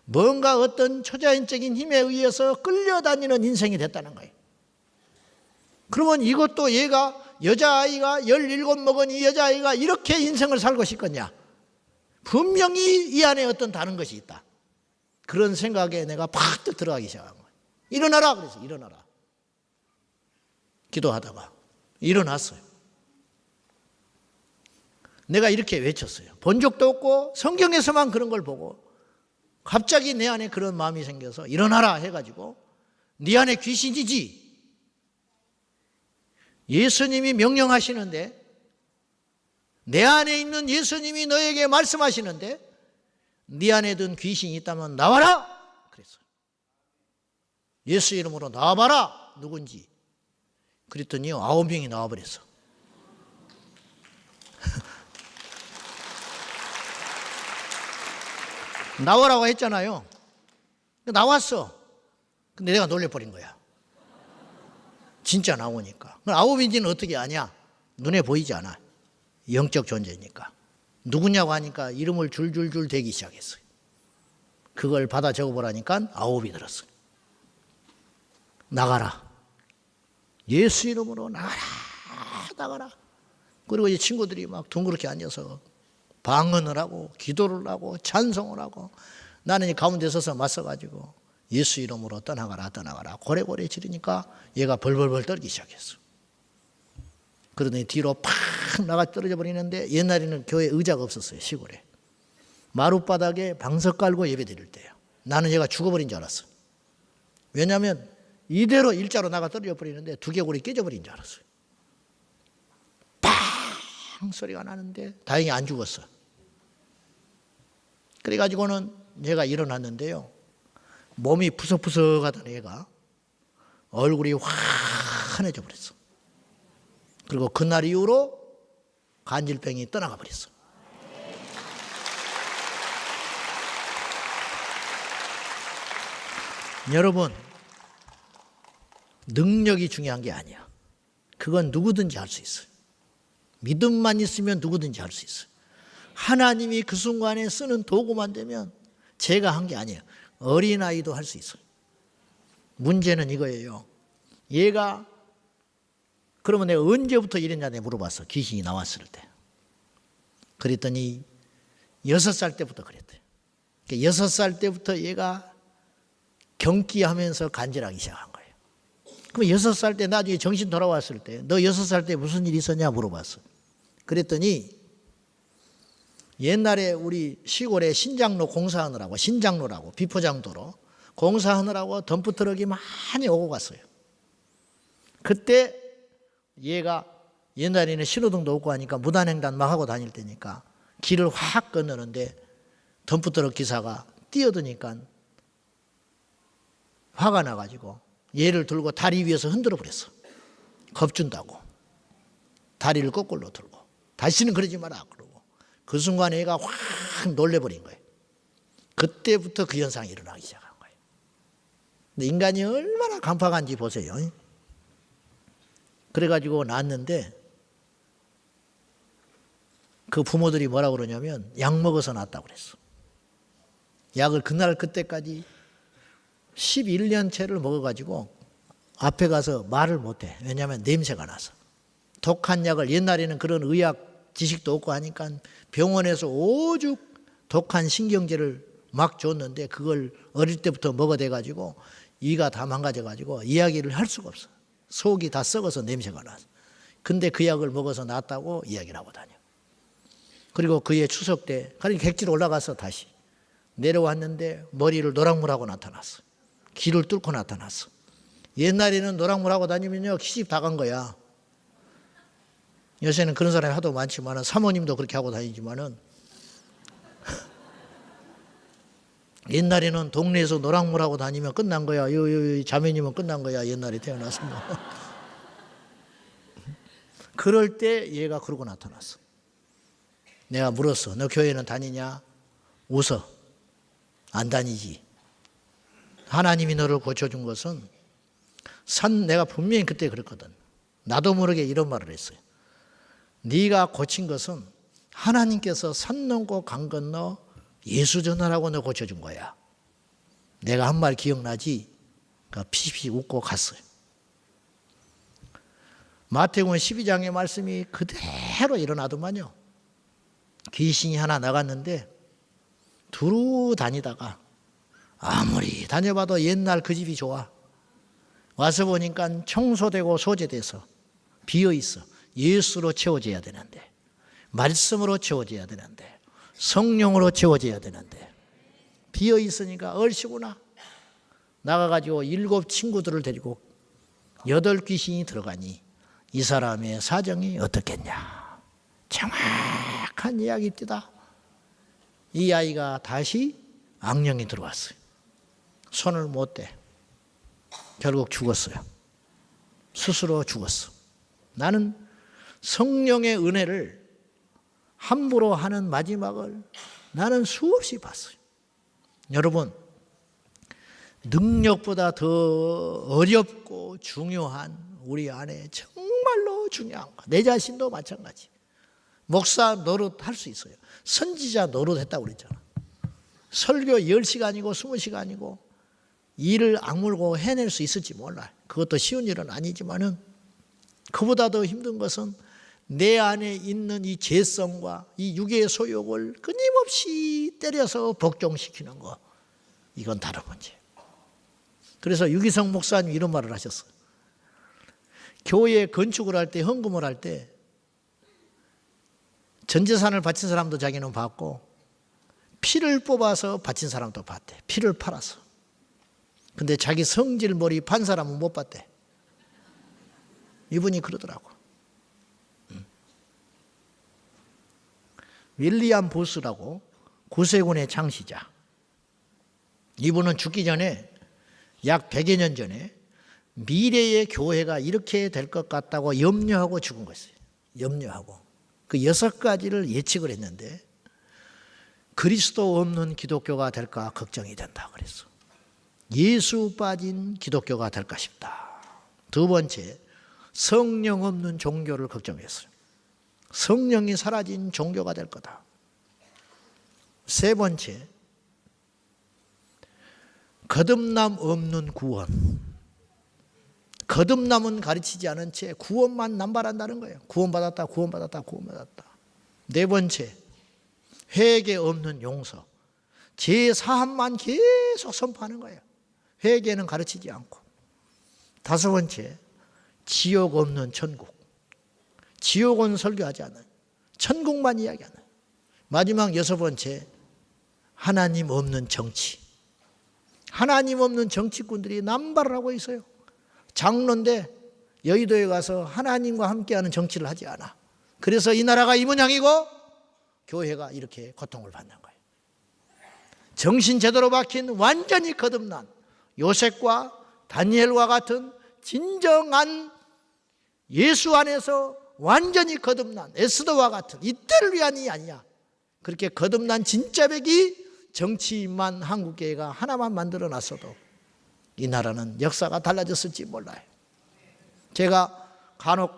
뭔가 어떤 초자연적인 힘에 의해서 끌려다니는 인생이 됐다는 거예요. 그러면 이것도 얘가, 여자아이가 17 먹은 이 여자아이가 이렇게 인생을 살고 싶겠냐? 분명히 이 안에 어떤 다른 것이 있다. 그런 생각에 내가 팍 들어가기 시작한 거예요. 일어나라! 그래서 일어나라. 기도하다가 일어났어요. 내가 이렇게 외쳤어요. 본 적도 없고 성경에서만 그런 걸 보고 갑자기 내 안에 그런 마음이 생겨서 일어나라 해가지고, 네 안에 귀신이지. 예수님이 명령하시는데, 내 안에 있는 예수님이 너에게 말씀하시는데 네 안에 든 귀신이 있다면 나와라! 그랬어요. 예수 이름으로 나와봐라! 누군지. 그랬더니 9명이 나와버렸어. 나오라고 했잖아요. 나왔어. 근데 내가 놀려버린 거야. 진짜 나오니까. 9인지는 어떻게 아냐? 눈에 보이지 않아. 영적 존재니까. 누구냐고 하니까 이름을 줄줄줄 대기 시작했어요. 그걸 받아 적어보라니까 9이 들었어요. 나가라. 예수 이름으로 나가라. 나가라. 그리고 이제 친구들이 막 둥그렇게 앉아서 방언을 하고 기도를 하고 찬송을 하고, 나는 이 가운데 서서 맞서가지고 예수 이름으로 떠나가라 떠나가라 고래고래 지르니까 얘가 벌벌벌 떨기 시작했어. 그러더니 뒤로 팍 나가 떨어져 버리는데, 옛날에는 교회 의자가 없었어요. 시골에 마룻바닥에 방석 깔고 예배 드릴 때요. 나는 얘가 죽어버린 줄 알았어. 왜냐하면 이대로 일자로 나가 떨어져 버리는데 두개골이 깨져버린 줄 알았어요. 팡 소리가 나는데 다행히 안 죽었어. 그래가지고는 얘가 일어났는데요, 몸이 푸석푸석하던 얘가 얼굴이 환해져 버렸어. 그리고 그날 이후로 간질병이 떠나가 버렸어. 여러분, 능력이 중요한 게 아니야. 그건 누구든지 할 수 있어요. 믿음만 있으면 누구든지 할 수 있어요. 하나님이 그 순간에 쓰는 도구만 되면 제가 한 게 아니에요. 어린아이도 할 수 있어요. 문제는 이거예요. 얘가, 그러면 내가 언제부터 이랬냐 내가 물어봤어. 귀신이 나왔을 때. 그랬더니 6살 때부터 그랬대요. 6살 때부터 얘가 경기하면서 간질하기 시작한 거예요. 그럼 6살 때 나중에 정신 돌아왔을 때 너 6살 때 무슨 일이 있었냐 물어봤어. 그랬더니 옛날에 우리 시골에 신장로 공사하느라고, 신장로라고 비포장도로 공사하느라고 덤프트럭이 많이 오고 갔어요. 그때 얘가 옛날에는 신호등도 없고 하니까 무단횡단 막 하고 다닐 때니까 길을 확 건너는데 덤프트럭 기사가 뛰어드니까 화가 나가지고 얘를 들고 다리 위에서 흔들어 버렸어. 겁준다고. 다리를 거꾸로 들고. 다시는 그러지 마라 그러고. 그 순간에 얘가 확 놀래버린 거예요. 그때부터 그 현상이 일어나기 시작한 거예요. 근데 인간이 얼마나 간파간지 보세요. 그래가지고 낳았는데 그 부모들이 뭐라고 그러냐면 약 먹어서 낳았다고 그랬어. 약을 그날 그때까지 11년째를 먹어가지고 앞에 가서 말을 못해. 왜냐하면 냄새가 나서. 독한 약을 옛날에는 그런 의학 지식도 없고 하니까 병원에서 오죽 독한 신경제를 막 줬는데 그걸 어릴 때부터 먹어대가지고 이가 다 망가져가지고 이야기를 할 수가 없어. 속이 다 썩어서 냄새가 나서. 근데 그 약을 먹어서 낫다고 이야기를 하고 다녀. 그리고 그해 추석 때 객지로 올라가서 다시 내려왔는데 머리를 노랑물하고 나타났어. 길을 뚫고 나타났어. 옛날에는 노랑물하고 다니면요 시집 다 간 거야. 요새는 그런 사람이 하도 많지만은 사모님도 그렇게 하고 다니지만은 옛날에는 동네에서 노랑물하고 다니면 끝난 거야. 자매님은 끝난 거야. 옛날에 태어나서 뭐. 그럴 때 얘가 그러고 나타났어. 내가 물었어. 너 교회는 다니냐? 웃어. 안 다니지. 하나님이 너를 고쳐준 것은 내가 분명히 그때 그랬거든. 나도 모르게 이런 말을 했어요. 네가 고친 것은 하나님께서 산 넘고 강 건너 예수 전하라고 너 고쳐준 거야. 내가 한 말 기억나지? 피피 웃고 갔어요. 마태복음 12장의 말씀이 그대로 일어나더만요. 귀신이 하나 나갔는데 두루 다니다가 아무리 다녀봐도 옛날 그 집이 좋아. 와서 보니까 청소되고 소재돼서 비어있어. 예수로 채워져야 되는데, 말씀으로 채워져야 되는데, 성령으로 채워져야 되는데 비어있으니까 얼씨구나. 나가가지고 7 친구들을 데리고 8 귀신이 들어가니 이 사람의 사정이 어떻겠냐. 정확한 이야기입니다. 이 아이가 다시 악령이 들어왔어요. 손을 못 대. 결국 죽었어요. 스스로 죽었어. 나는 성령의 은혜를 함부로 하는 마지막을 나는 수없이 봤어요. 여러분, 능력보다 더 어렵고 중요한 우리 안에 정말로 중요한 거. 내 자신도 마찬가지. 목사 노릇 할 수 있어요. 선지자 노릇 했다고 그랬잖아. 설교 10시간이고 20시간이고 일을 악물고 해낼 수 있을지 몰라. 그것도 쉬운 일은 아니지만은 그보다 더 힘든 것은 내 안에 있는 이 죄성과 이 육의 소욕을 끊임없이 때려서 복종시키는 거. 이건 다른 문제. 그래서 유기성 목사님 이런 말을 하셨어요. 교회 건축을 할 때, 헌금을 할 때 전 재산을 바친 사람도 자기는 받고 피를 뽑아서 바친 사람도 받대. 피를 팔아서. 근데 자기 성질머리 판 사람은 못 받대. 이분이 그러더라고. 윌리엄 보스라고 구세군의 창시자. 이분은 죽기 전에 약 100여 년 전에 미래의 교회가 이렇게 될 것 같다고 염려하고 죽은 것이에요. 염려하고. 그 6가지를 예측을 했는데 그리스도 없는 기독교가 될까 걱정이 된다 그랬어. 예수 빠진 기독교가 될까 싶다. 두 번째, 성령 없는 종교를 걱정했어요. 성령이 사라진 종교가 될 거다. 세 번째, 거듭남 없는 구원. 거듭남은 가르치지 않은 채 구원만 남발한다는 거예요. 구원받았다, 구원받았다, 구원받았다. 네 번째, 회개 없는 용서. 죄 사함만 계속 선포하는 거예요. 회개는 가르치지 않고. 다섯 번째, 지옥 없는 천국. 지옥은 설교하지 않아요. 천국만 이야기하는. 마지막 6번째, 하나님 없는 정치. 하나님 없는 정치꾼들이 남발을 하고 있어요. 장로인데 여의도에 가서 하나님과 함께하는 정치를 하지 않아. 그래서 이 나라가 이 모양이고 교회가 이렇게 고통을 받는 거예요. 정신 제대로 박힌 완전히 거듭난 요셉과 다니엘과 같은 진정한 예수 안에서 완전히 거듭난 에스더와 같은 이때를 위한이 아니야. 그렇게 거듭난 진짜 백이 정치인만 한국교회가 하나만 만들어 놨어도 이 나라는 역사가 달라졌을지 몰라요. 제가 간혹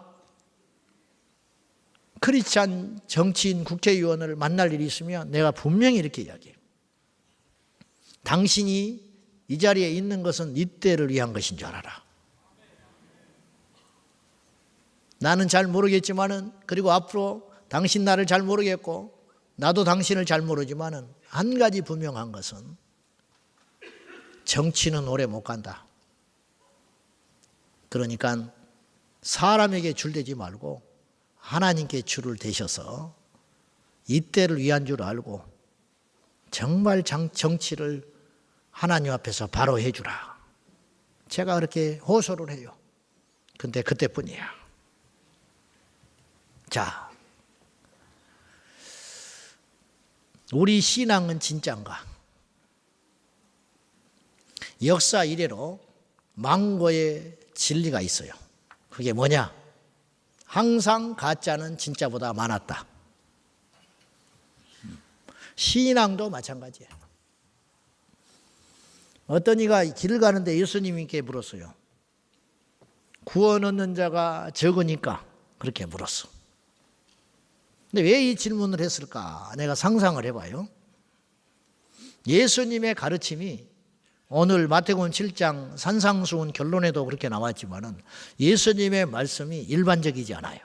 크리스찬 정치인 국회의원을 만날 일이 있으면 내가 분명히 이렇게 이야기해요. 당신이 이 자리에 있는 것은 이때를 위한 것인 줄 알아라. 나는 잘 모르겠지만은, 그리고 앞으로 당신 나를 잘 모르겠고 나도 당신을 잘 모르지만은 한 가지 분명한 것은 정치는 오래 못 간다. 그러니까 사람에게 줄대지 말고 하나님께 줄을 대셔서 이때를 위한 줄 알고 정말 정치를 하나님 앞에서 바로 해주라. 제가 그렇게 호소를 해요. 근데 그때뿐이야. 자, 우리 신앙은 진짜인가? 역사 이래로 망고의 진리가 있어요. 그게 뭐냐? 항상 가짜는 진짜보다 많았다. 신앙도 마찬가지예요. 어떤 이가 길을 가는데 예수님께 물었어요. 구원 얻는 자가 적으니까 그렇게 물었어. 근데 왜 이 질문을 했을까? 내가 상상을 해봐요. 예수님의 가르침이 오늘 마태복음 7장 산상수훈 결론에도 그렇게 나왔지만은 예수님의 말씀이 일반적이지 않아요.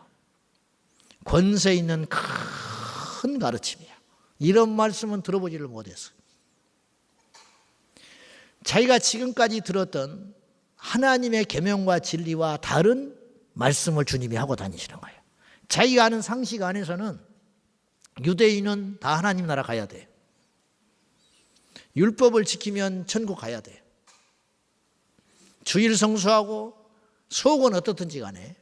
권세 있는 큰 가르침이야. 이런 말씀은 들어보지를 못했어요. 자기가 지금까지 들었던 하나님의 계명과 진리와 다른 말씀을 주님이 하고 다니시는 거예요. 자기가 아는 상식 안에서는 유대인은 다 하나님 나라 가야 돼. 율법을 지키면 천국 가야 돼. 주일 성수하고 속은 어떻든지 간에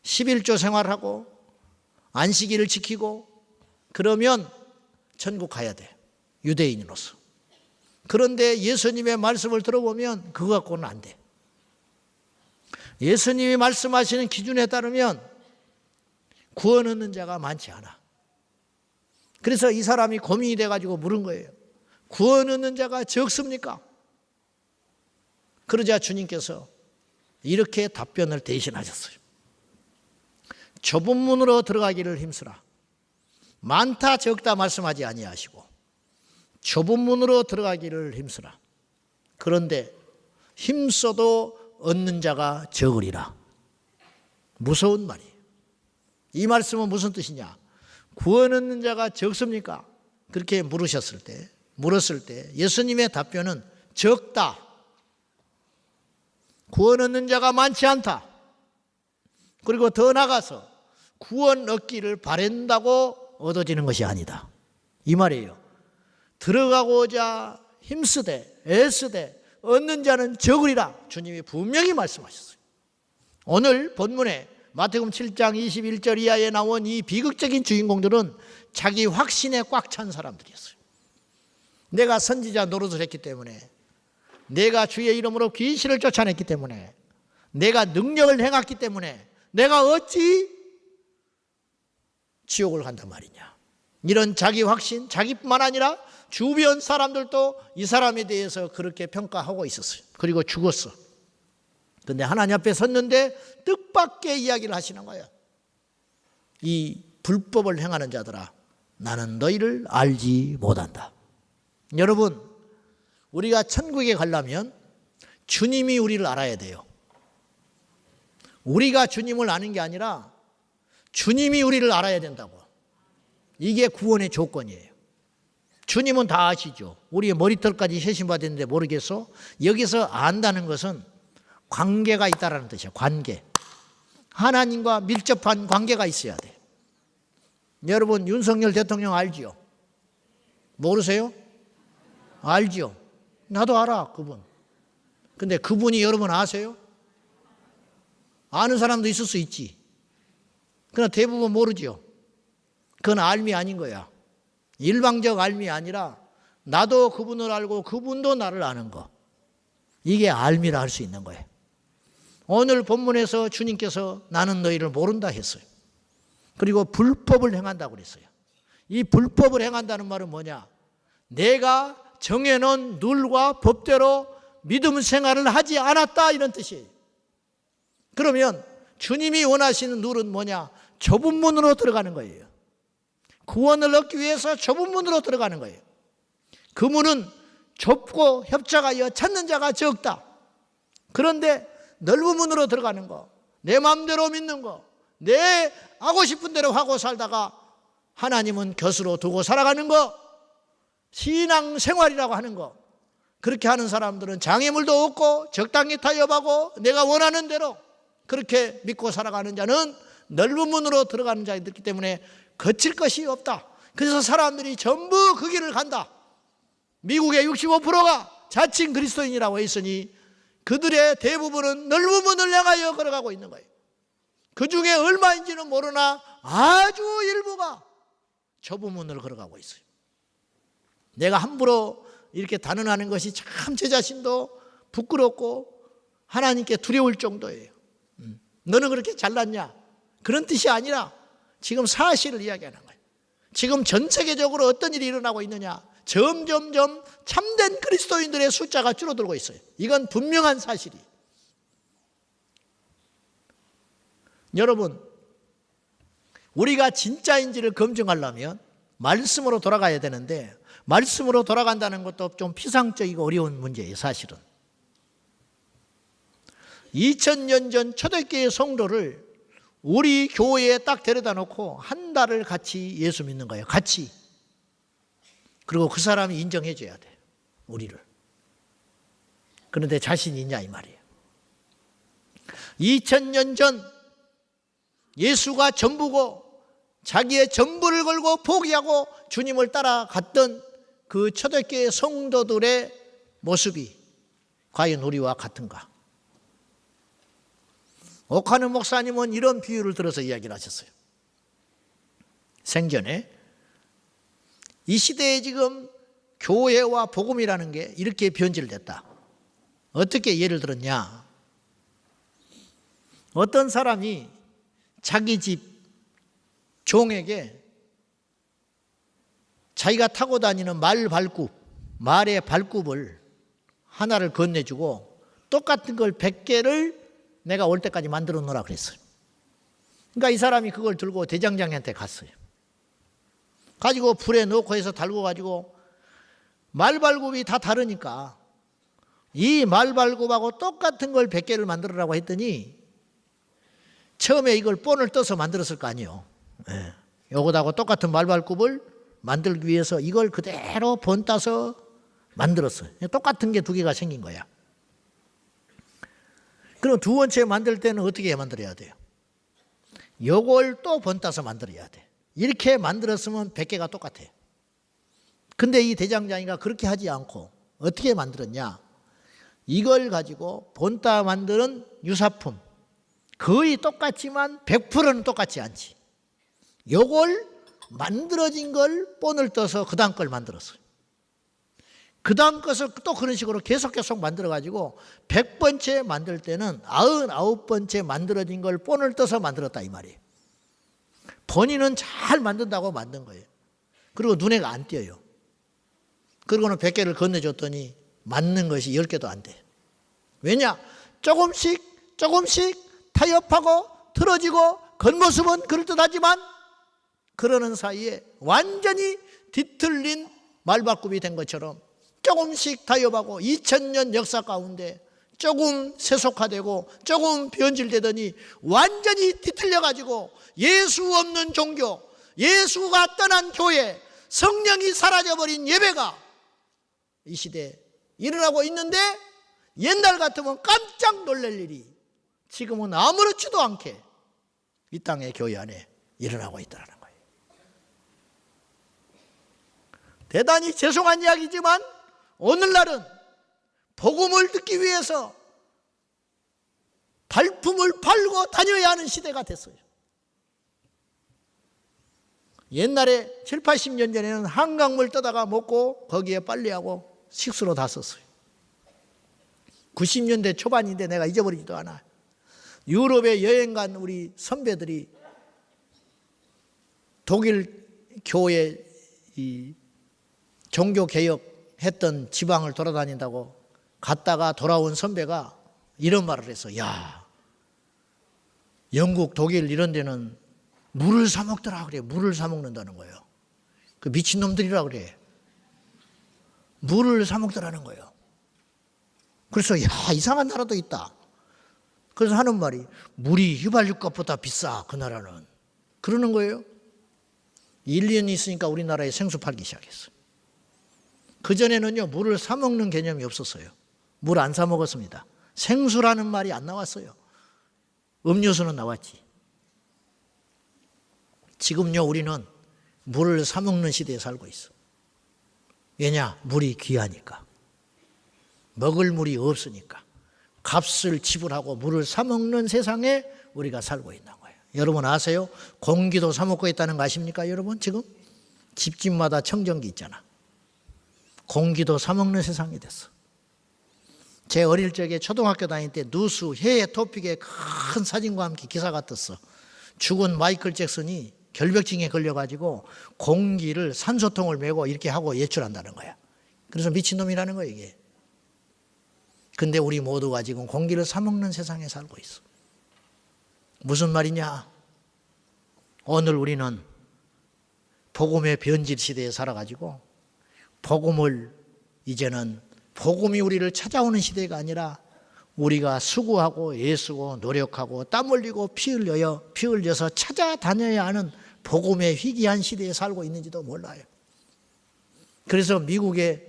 11조 생활하고 안식일을 지키고 그러면 천국 가야 돼. 유대인으로서. 그런데 예수님의 말씀을 들어보면 그거 갖고는 안 돼. 예수님이 말씀하시는 기준에 따르면 구원 얻는 자가 많지 않아. 그래서 이 사람이 고민이 돼가지고 물은 거예요. 구원 얻는 자가 적습니까? 그러자 주님께서 이렇게 답변을 대신하셨어요. 좁은 문으로 들어가기를 힘쓰라. 많다 적다 말씀하지 아니하시고 좁은 문으로 들어가기를 힘쓰라. 그런데 힘써도 얻는 자가 적으리라. 무서운 말이에요. 이 말씀은 무슨 뜻이냐? 구원 얻는 자가 적습니까? 그렇게 물었을 때 예수님의 답변은 적다. 구원 얻는 자가 많지 않다. 그리고 더 나가서 구원 얻기를 바란다고 얻어지는 것이 아니다. 이 말이에요. 들어가고자 힘쓰되 애쓰되 얻는 자는 적으리라. 주님이 분명히 말씀하셨어요. 오늘 본문에 마태복음 7장 21절 이하에 나온 이 비극적인 주인공들은 자기 확신에 꽉 찬 사람들이었어요. 내가 선지자 노릇을 했기 때문에, 내가 주의 이름으로 귀신을 쫓아냈기 때문에, 내가 능력을 행했기 때문에 내가 어찌 지옥을 간단 말이냐. 이런 자기 확신, 자기뿐만 아니라 주변 사람들도 이 사람에 대해서 그렇게 평가하고 있었어요. 그리고 죽었어. 그런데 하나님 앞에 섰는데 뜻밖의 이야기를 하시는 거예요. 이 불법을 행하는 자들아, 나는 너희를 알지 못한다. 여러분, 우리가 천국에 가려면 주님이 우리를 알아야 돼요. 우리가 주님을 아는 게 아니라 주님이 우리를 알아야 된다고. 이게 구원의 조건이에요. 주님은 다 아시죠. 우리의 머리털까지 세심받았는데 모르겠어? 여기서 안다는 것은 관계가 있다는 뜻이에요. 관계. 하나님과 밀접한 관계가 있어야 돼. 여러분, 윤석열 대통령 알지요? 모르세요? 알지요? 나도 알아, 그분. 근데 그분이 여러분 아세요? 아는 사람도 있을 수 있지. 그러나 대부분 모르죠. 그건 알미 아닌 거야. 일방적 알미 아니라 나도 그분을 알고 그분도 나를 아는 거. 이게 알미라 할 수 있는 거예요. 오늘 본문에서 주님께서 나는 너희를 모른다 했어요. 그리고 불법을 행한다고 그랬어요. 이 불법을 행한다는 말은 뭐냐? 내가 정해놓은 룰과 법대로 믿음 생활을 하지 않았다, 이런 뜻이에요. 그러면 주님이 원하시는 룰은 뭐냐? 좁은 문으로 들어가는 거예요. 구원을 얻기 위해서 좁은 문으로 들어가는 거예요. 그 문은 좁고 협착하여 찾는 자가 적다. 그런데 넓은 문으로 들어가는 거, 내 마음대로 믿는 거, 내 하고 싶은 대로 하고 살다가 하나님은 곁으로 두고 살아가는 거, 신앙생활이라고 하는 거, 그렇게 하는 사람들은 장애물도 없고 적당히 타협하고 내가 원하는 대로 그렇게 믿고 살아가는 자는 넓은 문으로 들어가는 자이기 때문에 거칠 것이 없다. 그래서 사람들이 전부 그 길을 간다. 미국의 65%가 자칭 그리스도인이라고 했으니 그들의 대부분은 넓은 문을 향하여 걸어가고 있는 거예요. 그 중에 얼마인지는 모르나 아주 일부가 좁은 문을 걸어가고 있어요. 내가 함부로 이렇게 단언하는 것이 참 제 자신도 부끄럽고 하나님께 두려울 정도예요. 너는 그렇게 잘났냐? 그런 뜻이 아니라 지금 사실을 이야기하는 거예요. 지금 전 세계적으로 어떤 일이 일어나고 있느냐? 점점점 참된 그리스도인들의 숫자가 줄어들고 있어요. 이건 분명한 사실이에요. 여러분, 우리가 진짜인지를 검증하려면 말씀으로 돌아가야 되는데 말씀으로 돌아간다는 것도 좀 피상적이고 어려운 문제예요. 사실은 2000년 전 초대교회 성도를 우리 교회에 딱 데려다 놓고 한 달을 같이 예수 믿는 거예요. 같이. 그리고 그 사람이 인정해 줘야 돼, 우리를. 그런데 자신이 있냐 이 말이에요. 2000년 전 예수가 전부고 자기의 전부를 걸고 포기하고 주님을 따라갔던 그 초대교회 성도들의 모습이 과연 우리와 같은가? 오카누 목사님은 이런 비유를 들어서 이야기를 하셨어요. 생전에 이 시대에 지금 교회와 복음이라는 게 이렇게 변질됐다. 어떻게 예를 들었냐? 어떤 사람이 자기 집 종에게 자기가 타고 다니는 말의 발굽을 하나를 건네주고 똑같은 걸 100개를 내가 올 때까지 만들어 놓으라 그랬어요. 그러니까 이 사람이 그걸 들고 대장장이한테 갔어요. 가지고 불에 넣고 해서 달고 가지고 말발굽이 다 다르니까 이 말발굽하고 똑같은 걸 100개를 만들으라고 했더니 처음에 이걸 본을 떠서 만들었을 거 아니에요. 예. 요것하고 똑같은 말발굽을 만들기 위해서 이걸 그대로 본 따서 만들었어요. 똑같은 게 두 개가 생긴 거야. 그럼 두 번째 만들 때는 어떻게 만들어야 돼요? 요걸 또 본 따서 만들어야 돼. 이렇게 만들었으면 100개가 똑같아요. 근데 이 대장장이가 그렇게 하지 않고 어떻게 만들었냐? 이걸 가지고 본따 만드는 유사품 거의 똑같지만 100%는 똑같지 않지. 요걸 만들어진 걸 본을 떠서 그 다음 걸 만들었어요. 그 다음 것을 또 그런 식으로 계속 만들어가지고 100번째 만들 때는 99번째 만들어진 걸 본을 떠서 만들었다 이 말이에요. 본인은 잘 만든다고 만든 거예요. 그리고 눈에가 안 띄어요. 그리고는 100개를 건네줬더니 맞는 것이 10개도 안 돼. 왜냐? 조금씩 타협하고 틀어지고 겉모습은 그럴듯하지만 그러는 사이에 완전히 뒤틀린 말발굽이 된 것처럼 조금씩 타협하고 2000년 역사 가운데 조금 세속화되고 조금 변질되더니 완전히 뒤틀려가지고 예수 없는 종교, 예수가 떠난 교회, 성령이 사라져버린 예배가 이 시대에 일어나고 있는데 옛날 같으면 깜짝 놀랄 일이 지금은 아무렇지도 않게 이 땅의 교회 안에 일어나고 있다는 거예요. 대단히 죄송한 이야기지만 오늘날은 복음을 듣기 위해서 발품을 팔고 다녀야 하는 시대가 됐어요. 옛날에 7, 80년 전에는 한강물 떠다가 먹고 거기에 빨래하고 식수로 다 썼어요. 90년대 초반인데 내가 잊어버리지도 않아. 유럽에 여행 간 우리 선배들이 독일 교회 이 종교 개혁했던 지방을 돌아다닌다고 갔다가 돌아온 선배가 이런 말을 했어. 야, 영국, 독일 이런 데는 물을 사 먹더라 그래. 물을 사 먹는다는 거예요. 그 미친놈들이라 그래. 물을 사 먹더라는 거예요. 그래서 야, 이상한 나라도 있다. 그래서 하는 말이 물이 휘발유값보다 비싸 그 나라는. 그러는 거예요. 1년 있으니까 우리나라에 생수 팔기 시작했어요. 그전에는요 물을 사 먹는 개념이 없었어요. 물 안 사 먹었습니다. 생수라는 말이 안 나왔어요. 음료수는 나왔지. 지금요 우리는 물을 사 먹는 시대에 살고 있어. 왜냐? 물이 귀하니까. 먹을 물이 없으니까. 값을 지불하고 물을 사 먹는 세상에 우리가 살고 있는 거예요. 여러분 아세요? 공기도 사 먹고 있다는 거 아십니까? 여러분 지금 집집마다 청정기 있잖아. 공기도 사 먹는 세상이 됐어. 제 어릴 적에 초등학교 다닐 때 누수 해외 토픽에 큰 사진과 함께 기사가 떴어. 죽은 마이클 잭슨이 결벽증에 걸려가지고 공기를 산소통을 메고 이렇게 하고 예출한다는 거야. 그래서 미친놈이라는 거야 이게. 근데 우리 모두가 지금 공기를 사 먹는 세상에 살고 있어. 무슨 말이냐? 오늘 우리는 복음의 변질 시대에 살아가지고 복음을 이제는 복음이 우리를 찾아오는 시대가 아니라 우리가 수고하고 애쓰고 노력하고 땀 흘리고 피 흘려서 찾아다녀야 하는 복음의 희귀한 시대에 살고 있는지도 몰라요. 그래서 미국의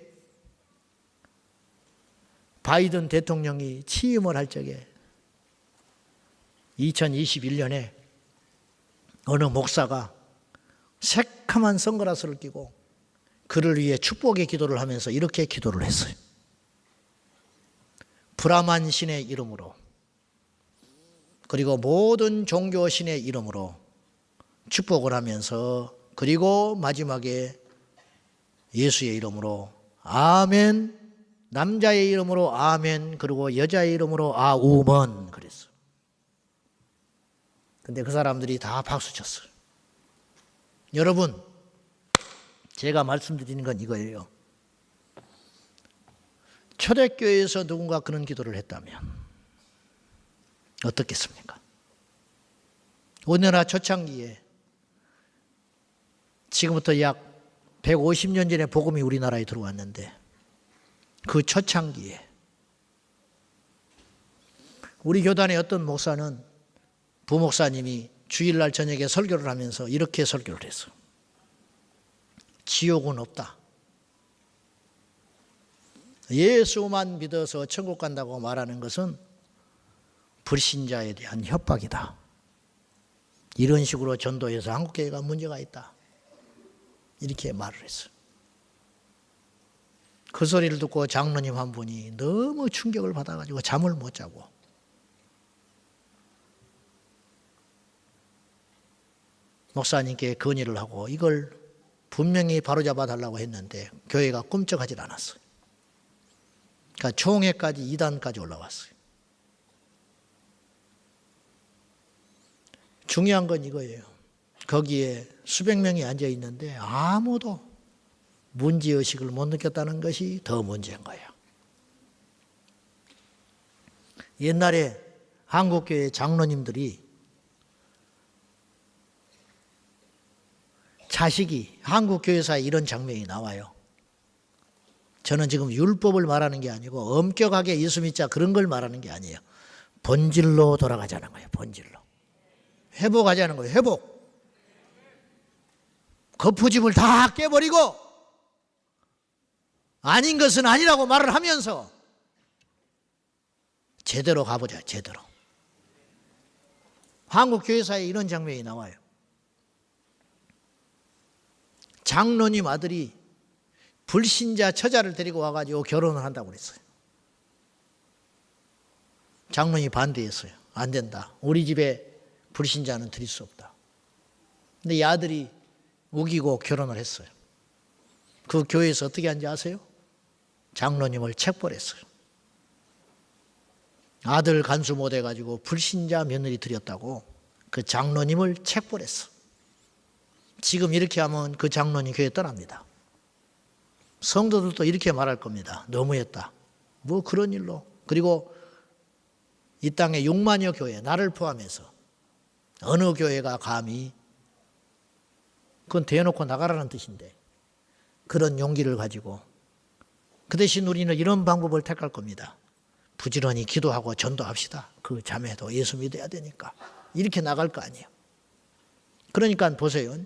바이든 대통령이 취임을 할 적에 2021년에 어느 목사가 새카만 선글라스를 끼고 그를 위해 축복의 기도를 하면서 이렇게 기도를 했어요. 브라만 신의 이름으로 그리고 모든 종교 신의 이름으로 축복을 하면서 그리고 마지막에 예수의 이름으로 아멘, 남자의 이름으로 아멘, 그리고 여자의 이름으로 아우먼 그랬어. 근데 그 사람들이 다 박수 쳤어요. 여러분, 제가 말씀드리는 건 이거예요. 초대교회에서 누군가 그런 기도를 했다면 어떻겠습니까? 오늘날 초창기에 지금부터 약 150년 전에 복음이 우리나라에 들어왔는데 그 초창기에 우리 교단의 어떤 목사는 부목사님이 주일날 저녁에 설교를 하면서 이렇게 설교를 했어. 지옥은 없다. 예수만 믿어서 천국 간다고 말하는 것은 불신자에 대한 협박이다. 이런 식으로 전도해서 한국교회가 문제가 있다. 이렇게 말을 했어. 그 소리를 듣고 장로님 한 분이 너무 충격을 받아가지고 잠을 못 자고 목사님께 건의를 하고 이걸 분명히 바로잡아 달라고 했는데 교회가 꿈쩍하지 않았어요. 그러니까 총회까지 2단까지 올라왔어요. 중요한 건 이거예요. 거기에 수백 명이 앉아 있는데 아무도 문제의식을 못 느꼈다는 것이 더 문제인 거예요. 옛날에 한국교회 장로님들이 자식이 한국교회사에 이런 장면이 나와요. 저는 지금 율법을 말하는 게 아니고 엄격하게 예수 믿자 그런 걸 말하는 게 아니에요. 본질로 돌아가자는 거예요. 본질로. 회복하자는 거예요. 회복. 거푸집을 다 깨버리고 아닌 것은 아니라고 말을 하면서 제대로 가보자. 제대로. 한국교회사에 이런 장면이 나와요. 장로님 아들이 불신자 처자를 데리고 와가지고 결혼을 한다고 그랬어요. 장로님이 반대했어요. 안 된다. 우리 집에 불신자는 드릴 수 없다. 근데 이 아들이 우기고 결혼을 했어요. 그 교회에서 어떻게 한지 아세요? 장로님을 책벌했어요. 아들 간수 못해가지고 불신자 며느리 드렸다고 그 장로님을 책벌했어. 지금 이렇게 하면 그 장로님 교회 떠납니다. 성도들도 이렇게 말할 겁니다. 너무했다. 뭐 그런 일로. 그리고 이 땅에 6만여 교회, 나를 포함해서 어느 교회가 감히, 그건 대놓고 나가라는 뜻인데, 그런 용기를 가지고, 그 대신 우리는 이런 방법을 택할 겁니다. 부지런히 기도하고 전도합시다. 그 자매도 예수 믿어야 되니까. 이렇게 나갈 거 아니에요. 그러니까 보세요.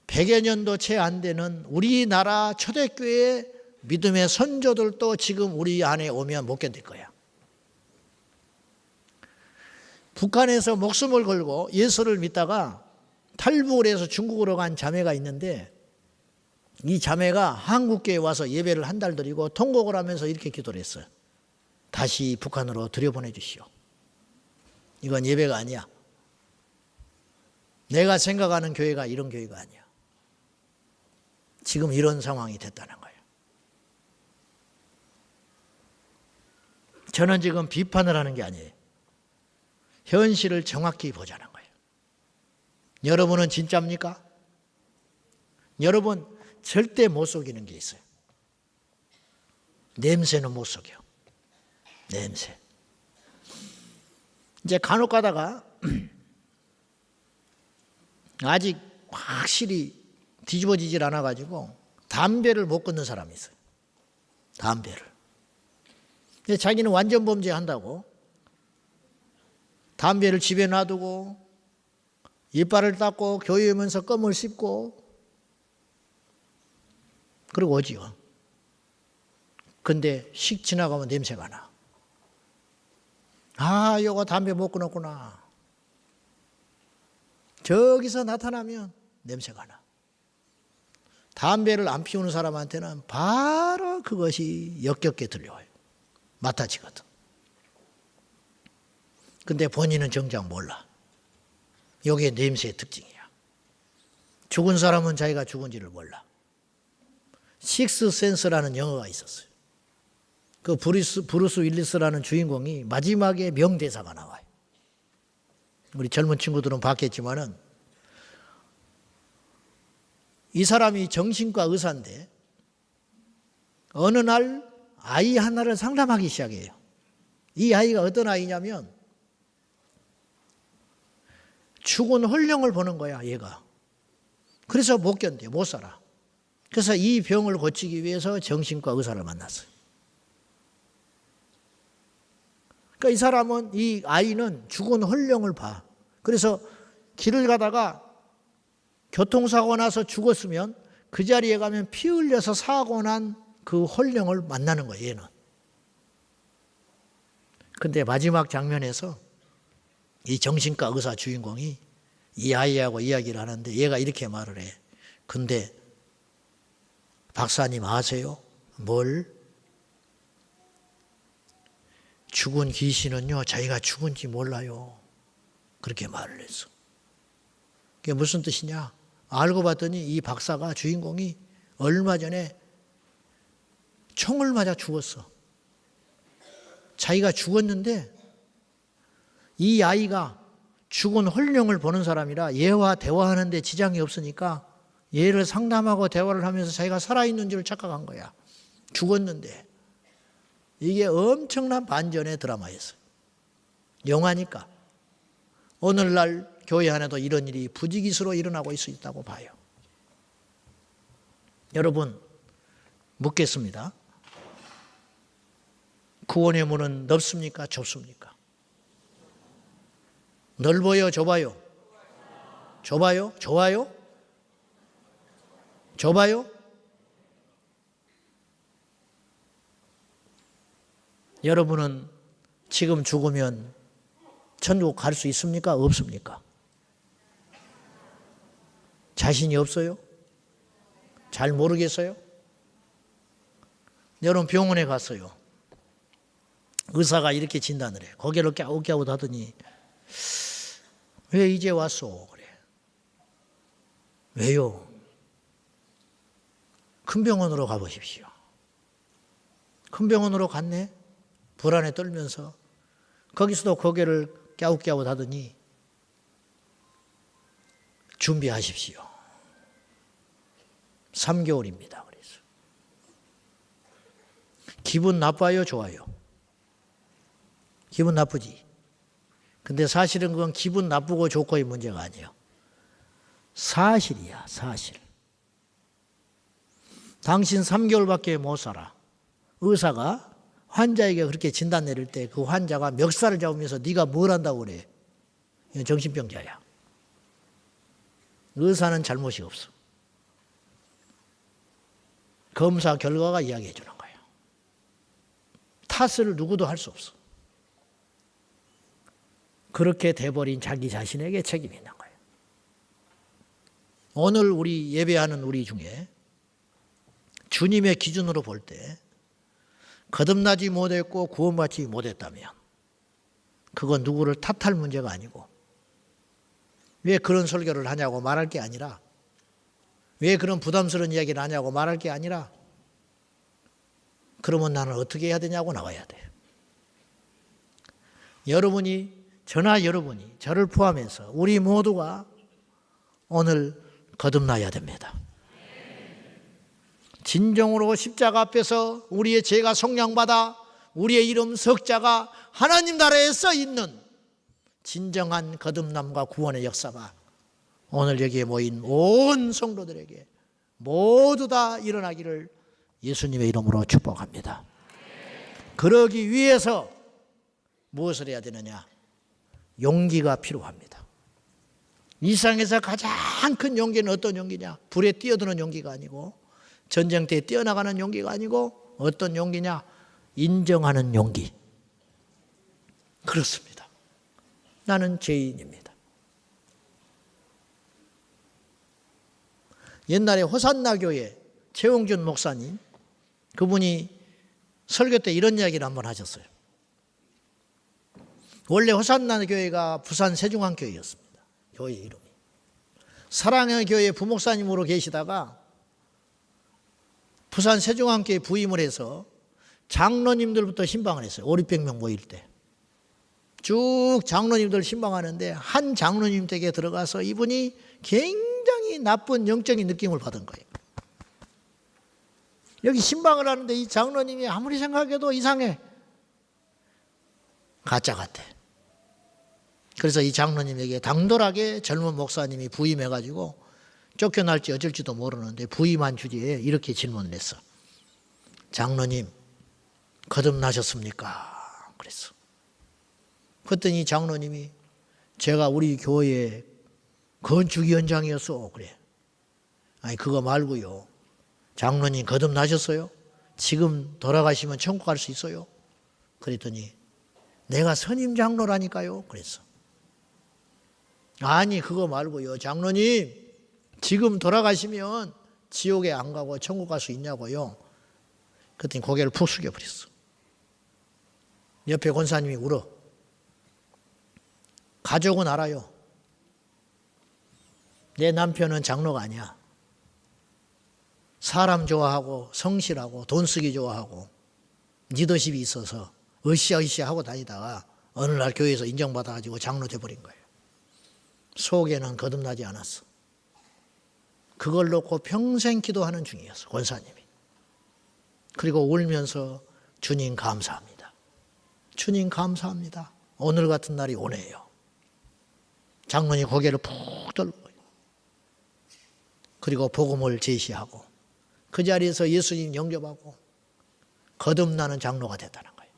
100여 년도 채 안 되는 우리나라 초대교회 믿음의 선조들도 지금 우리 안에 오면 못 견딜 거야. 북한에서 목숨을 걸고 예수를 믿다가 탈북을 해서 중국으로 간 자매가 있는데, 이 자매가 한국교회에 와서 예배를 한 달 드리고 통곡을 하면서 이렇게 기도를 했어요. 다시 북한으로 들여보내주시오. 이건 예배가 아니야. 내가 생각하는 교회가 이런 교회가 아니야. 지금 이런 상황이 됐다는 거예요. 저는 지금 비판을 하는 게 아니에요. 현실을 정확히 보자는 거예요. 여러분은 진짜입니까? 여러분 절대 못 속이는 게 있어요. 냄새는 못 속여. 냄새. 이제 간혹 가다가 아직 확실히 뒤집어지질 않아가지고 담배를 못 끊는 사람이 있어요. 담배를. 근데 자기는 완전 범죄한다고 담배를 집에 놔두고 이빨을 닦고 교회 오면서 껌을 씹고 그러고 오지요. 근데 식 지나가면 냄새가 나. 아, 이거 담배 못 끊었구나. 저기서 나타나면 냄새가 나. 담배를 안 피우는 사람한테는 바로 그것이 역겹게 들려와요. 맡아지거든. 근데 본인은 정작 몰라. 이게 냄새의 특징이야. 죽은 사람은 자기가 죽은지를 몰라. 식스센스라는 영어가 있었어요. 그 브루스 윌리스라는 주인공이 마지막에 명대사가 나와요. 우리 젊은 친구들은 봤겠지만은 이 사람이 정신과 의사인데 어느 날 아이 하나를 상담하기 시작해요. 이 아이가 어떤 아이냐면 죽은 홀령을 보는 거야, 얘가. 그래서 못 견뎌, 못 살아. 그래서 이 병을 고치기 위해서 정신과 의사를 만났어요. 그러니까 이 사람은, 이 아이는 죽은 홀령을 봐. 그래서 길을 가다가 교통사고 나서 죽었으면 그 자리에 가면 피 흘려서 사고 난 그 홀령을 만나는 거예요, 얘는. 근데 마지막 장면에서 이 정신과 의사 주인공이 이 아이하고 이야기를 하는데 얘가 이렇게 말을 해. 근데 박사님 아세요? 뭘? 죽은 귀신은요, 자기가 죽은지 몰라요. 그렇게 말을 했어. 그게 무슨 뜻이냐? 알고 봤더니 이 박사가, 주인공이 얼마 전에 총을 맞아 죽었어. 자기가 죽었는데 이 아이가 죽은 홀령을 보는 사람이라 얘와 대화하는데 지장이 없으니까 얘를 상담하고 대화를 하면서 자기가 살아있는 줄 착각한 거야. 죽었는데. 이게 엄청난 반전의 드라마였어요. 영화니까. 오늘날 교회 안에도 이런 일이 부지기수로 일어나고 있다고 봐요. 여러분, 묻겠습니다. 구원의 문은 넓습니까? 좁습니까? 넓어요? 좁아요? 좁아요? 좋아요? 좁아요? 여러분은 지금 죽으면 천국 갈 수 있습니까? 없습니까? 자신이 없어요? 잘 모르겠어요? 여러분 병원에 갔어요. 의사가 이렇게 진단을 해. 고개를 갸웃갸웃 하더니 왜 이제 왔소? 그래. 왜요? 큰 병원으로 가보십시오. 큰 병원으로 갔네. 불안에 떨면서 거기서도 고개를 갸웃갸웃 하더니 준비하십시오. 3개월입니다. 그래서 기분 나빠요? 좋아요? 기분 나쁘지. 근데 사실은 그건 기분 나쁘고 좋고의 문제가 아니에요. 사실이야, 사실. 당신 3개월밖에 못 살아. 의사가 환자에게 그렇게 진단 내릴 때 그 환자가 멱살을 잡으면서 네가 뭘 한다고 그래. 이건 정신병자야. 의사는 잘못이 없어. 검사 결과가 이야기해 주는 거예요. 탓을 누구도 할 수 없어. 그렇게 돼버린 자기 자신에게 책임이 있는 거예요. 오늘 우리 예배하는 우리 중에 주님의 기준으로 볼 때 거듭나지 못했고 구원받지 못했다면 그건 누구를 탓할 문제가 아니고 왜 그런 설교를 하냐고 말할 게 아니라 왜 그런 부담스러운 이야기를 하냐고 말할 게 아니라 그러면 나는 어떻게 해야 되냐고 나와야 돼요. 저나 여러분이 저를 포함해서 우리 모두가 오늘 거듭나야 됩니다. 진정으로 십자가 앞에서 우리의 죄가 속량받아 우리의 이름 석자가 하나님 나라에 써 있는 진정한 거듭남과 구원의 역사가 오늘 여기에 모인 온 성도들에게 모두 다 일어나기를 예수님의 이름으로 축복합니다. 그러기 위해서 무엇을 해야 되느냐? 용기가 필요합니다. 이 세상에서 가장 큰 용기는 어떤 용기냐? 불에 뛰어드는 용기가 아니고 전쟁터에 뛰어나가는 용기가 아니고 어떤 용기냐? 인정하는 용기. 그렇습니다. 나는 죄인입니다. 옛날에 호산나 교회 최홍준 목사님, 그분이 설교 때 이런 이야기를 한번 하셨어요. 원래 호산나 교회가 부산 세중앙교회였습니다. 교회 이름이. 사랑의 교회 부목사님으로 계시다가 부산 세중앙교회 부임을 해서 장로님들부터 신방을 했어요. 500~600명 모일 때. 쭉 장로님들 신방하는데 한 장로님 댁에 들어가서 이분이 굉장히 나쁜 영적인 느낌을 받은 거예요. 여기 신방을 하는데 이 장로님이 아무리 생각해도 이상해. 가짜 같아. 그래서 이 장로님에게 당돌하게 젊은 목사님이 부임해가지고 쫓겨날지 어쩔지도 모르는데 부임한 주제에 이렇게 질문을 했어. 장로님, 거듭나셨습니까? 그랬어. 그랬더니 장로님이 제가 우리 교회 건축위원장이었어. 그래. 아니 그거 말고요. 장로님 거듭나셨어요? 지금 돌아가시면 천국 갈 수 있어요? 그랬더니 내가 선임 장로라니까요. 그랬어. 아니 그거 말고요. 장로님 지금 돌아가시면 지옥에 안 가고 천국 갈 수 있냐고요. 그랬더니 고개를 푹 숙여버렸어. 옆에 권사님이 울어. 가족은 알아요. 내 남편은 장로가 아니야. 사람 좋아하고 성실하고 돈 쓰기 좋아하고 리더십이 있어서 으쌰으쌰 하고 다니다가 어느 날 교회에서 인정받아가지고 장로 돼버린 거예요. 속에는 거듭나지 않았어. 그걸 놓고 평생 기도하는 중이었어, 권사님이. 그리고 울면서 주님 감사합니다. 주님 감사합니다. 오늘 같은 날이 오네요. 장로님 고개를 푹 들고 그리고 복음을 제시하고 그 자리에서 예수님 영접하고 거듭나는 장로가 됐다는 거예요.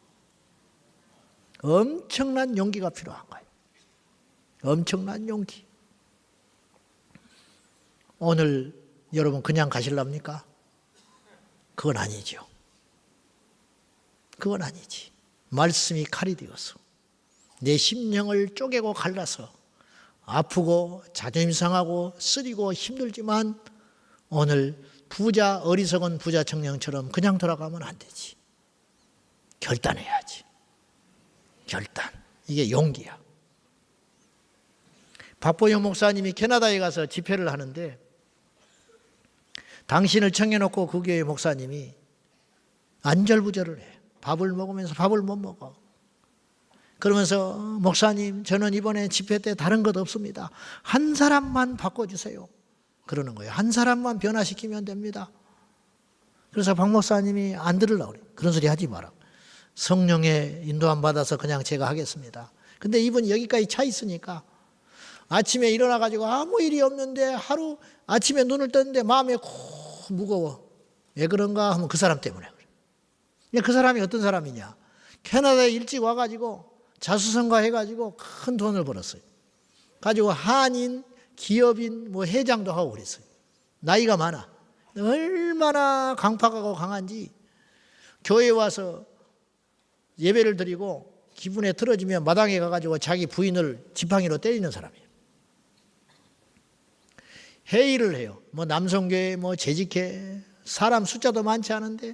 엄청난 용기가 필요한 거예요. 엄청난 용기. 오늘 여러분 그냥 가실랍니까? 그건 아니죠. 그건 아니지. 말씀이 칼이 되어서 내 심령을 쪼개고 갈라서 아프고 자존심 상하고 쓰리고 힘들지만 오늘 어리석은 부자 청년처럼 그냥 돌아가면 안 되지. 결단해야지. 결단. 이게 용기야. 박보영 목사님이 캐나다에 가서 집회를 하는데 당신을 청해놓고 그 교회 목사님이 안절부절을 해. 밥을 먹으면서 밥을 못 먹어. 그러면서 목사님, 저는 이번에 집회 때 다른 것 없습니다. 한 사람만 바꿔주세요. 그러는 거예요. 한 사람만 변화시키면 됩니다. 그래서 박 목사님이 안 들으려고 그래요. 그런 소리 하지 마라. 성령의 인도함 받아서 그냥 제가 하겠습니다. 근데 이분이 여기까지 차 있으니까 아침에 일어나가지고 아무 일이 없는데 하루 아침에 눈을 떴는데 마음이 무거워. 왜 그런가 하면 그 사람 때문에 그래. 그 사람이 어떤 사람이냐. 캐나다에 일찍 와가지고 자수성가 해가지고 큰 돈을 벌었어요. 가지고 한인, 기업인, 회장도 하고 그랬어요. 나이가 많아. 얼마나 강팍하고 강한지 교회에 와서 예배를 드리고 기분에 틀어지면 마당에 가가지고 자기 부인을 지팡이로 때리는 사람이에요. 회의를 해요. 남성교회, 재직회, 사람 숫자도 많지 않은데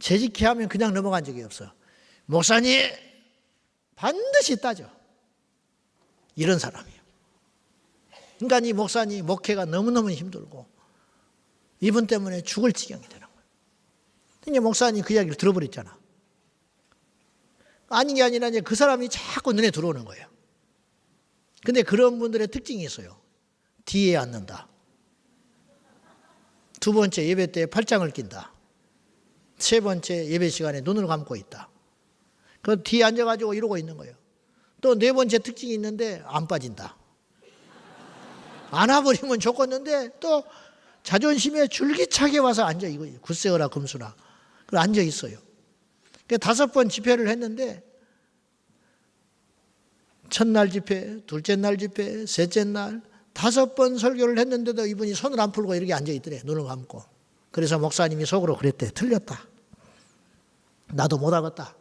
재직회 하면 그냥 넘어간 적이 없어. 목사님 반드시 따져. 이런 사람이에요. 그러니까 이 목사님 목회가 너무너무 힘들고 이분 때문에 죽을 지경이 되는 거예요. 그러니까 목사님 그 이야기를 들어버렸잖아. 아닌 게 아니라 이제 그 사람이 자꾸 눈에 들어오는 거예요. 근데 그런 분들의 특징이 있어요. 뒤에 앉는다. 두 번째 예배 때 팔짱을 낀다. 세 번째 예배 시간에 눈을 감고 있다. 그 뒤에 앉아가지고 이러고 있는 거예요. 또 네 번째 특징이 있는데 안 빠진다. 안아버리면 좋겠는데 또 자존심에 줄기차게 와서 앉아 이거예요. 굳세어라 금수나. 그래 앉아 있어요. 다섯 번 집회를 했는데 첫날 집회, 둘째 날 집회, 셋째 날 다섯 번 설교를 했는데도 이분이 손을 안 풀고 이렇게 앉아 있더래. 눈을 감고. 그래서 목사님이 속으로 그랬대. 틀렸다. 나도 못하겠다.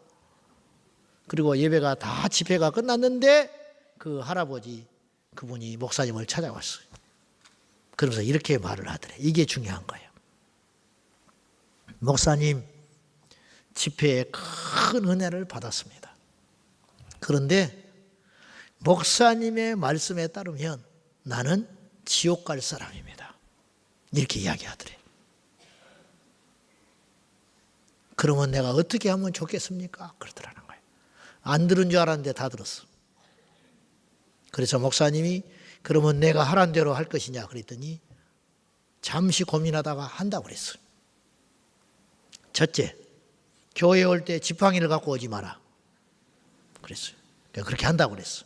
그리고 예배가 다 집회가 끝났는데 그 할아버지 그분이 목사님을 찾아왔어요. 그러면서 이렇게 말을 하더래. 이게 중요한 거예요. 목사님 집회에 큰 은혜를 받았습니다. 그런데 목사님의 말씀에 따르면 나는 지옥 갈 사람입니다. 이렇게 이야기하더래. 그러면 내가 어떻게 하면 좋겠습니까? 그러더라는 거예요. 안 들은 줄 알았는데 다 들었어. 그래서 목사님이 그러면 내가 하란 대로 할 것이냐 그랬더니 잠시 고민하다가 한다고 그랬어요. 첫째, 교회에 올 때 지팡이를 갖고 오지 마라. 그랬어요. 그렇게 한다고 그랬어.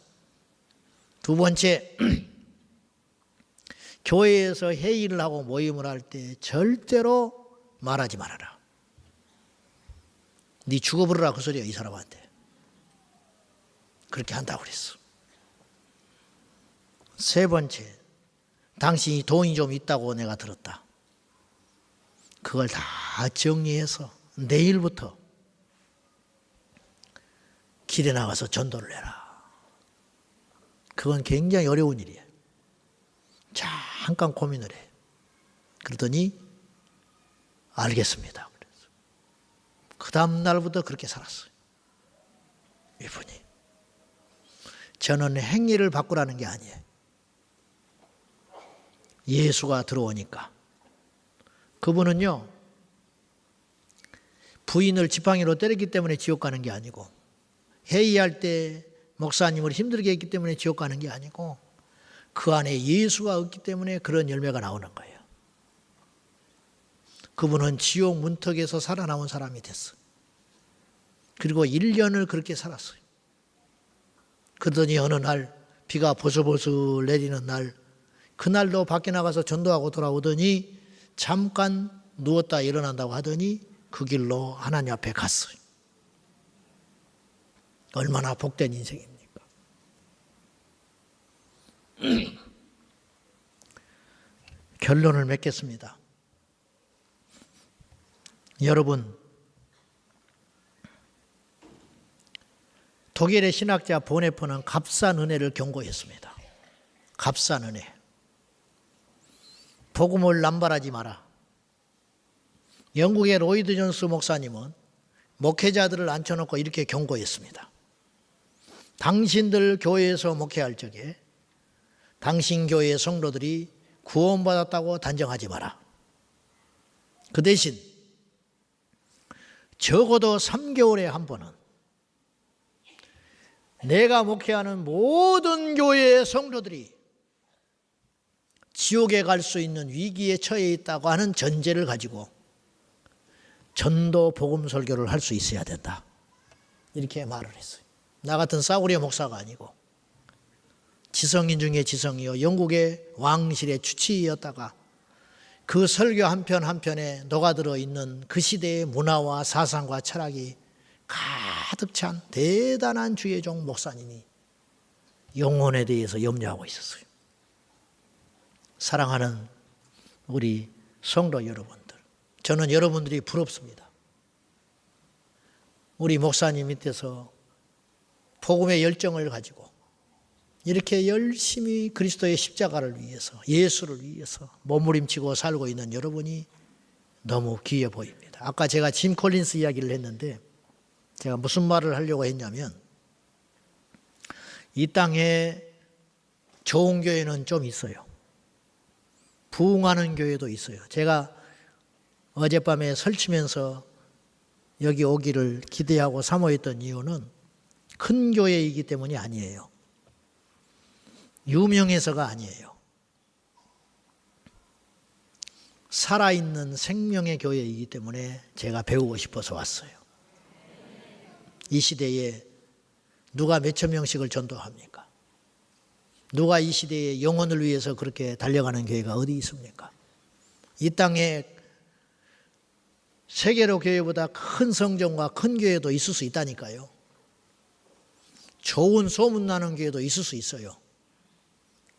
두 번째, 교회에서 회의를 하고 모임을 할 때 절대로 말하지 말아라. 네 죽어버려라 그 소리야 이 사람한테. 그렇게 한다고 그랬어. 세 번째, 당신이 돈이 좀 있다고 내가 들었다. 그걸 다 정리해서 내일부터 길에 나가서 전도를 해라. 그건 굉장히 어려운 일이에요. 잠깐 고민을 해. 그러더니 알겠습니다. 그래서 그 다음 날부터 그렇게 살았어요. 이분이. 저는 행위를 바꾸라는 게 아니에요. 예수가 들어오니까. 그분은요, 부인을 지팡이로 때렸기 때문에 지옥 가는 게 아니고, 회의할 때 목사님을 힘들게 했기 때문에 지옥 가는 게 아니고, 그 안에 예수가 없기 때문에 그런 열매가 나오는 거예요. 그분은 지옥 문턱에서 살아남은 사람이 됐어요. 그리고 1년을 그렇게 살았어요. 그러더니 어느 날 비가 보슬보슬 내리는 날, 그날도 밖에 나가서 전도하고 돌아오더니 잠깐 누웠다 일어난다고 하더니 그 길로 하나님 앞에 갔어요. 얼마나 복된 인생입니까? 결론을 맺겠습니다. 여러분, 독일의 신학자 보네퍼는 값싼 은혜를 경고했습니다. 값싼 은혜. 복음을 남발하지 마라. 영국의 로이드 존스 목사님은 목회자들을 앉혀놓고 이렇게 경고했습니다. 당신들 교회에서 목회할 적에 당신 교회의 성도들이 구원받았다고 단정하지 마라. 그 대신 적어도 3개월에 한 번은 내가 목회하는 모든 교회의 성도들이 지옥에 갈 수 있는 위기에 처해 있다고 하는 전제를 가지고 전도 복음 설교를 할 수 있어야 된다. 이렇게 말을 했어요. 나 같은 싸구려 목사가 아니고 지성인 중에 지성이요 영국의 왕실의 주치의였다가 그 설교 한편 한편에 녹아들어 있는 그 시대의 문화와 사상과 철학이 가득 찬 대단한 주의 종 목사님이 영혼에 대해서 염려하고 있었어요. 사랑하는 우리 성도 여러분들, 저는 여러분들이 부럽습니다. 우리 목사님 밑에서 복음의 열정을 가지고 이렇게 열심히 그리스도의 십자가를 위해서, 예수를 위해서 몸부림치고 살고 있는 여러분이 너무 귀해 보입니다. 아까 제가 짐 콜린스 이야기를 했는데 제가 무슨 말을 하려고 했냐면 이 땅에 좋은 교회는 좀 있어요. 부흥하는 교회도 있어요. 제가 어젯밤에 설치면서 여기 오기를 기대하고 사모했던 이유는 큰 교회이기 때문이 아니에요. 유명해서가 아니에요. 살아있는 생명의 교회이기 때문에 제가 배우고 싶어서 왔어요. 이 시대에 누가 몇천 명씩을 전도합니까? 누가 이 시대에 영혼을 위해서 그렇게 달려가는 교회가 어디 있습니까? 이 땅에 세계로 교회보다 큰 성전과 큰 교회도 있을 수 있다니까요. 좋은 소문나는 교회도 있을 수 있어요.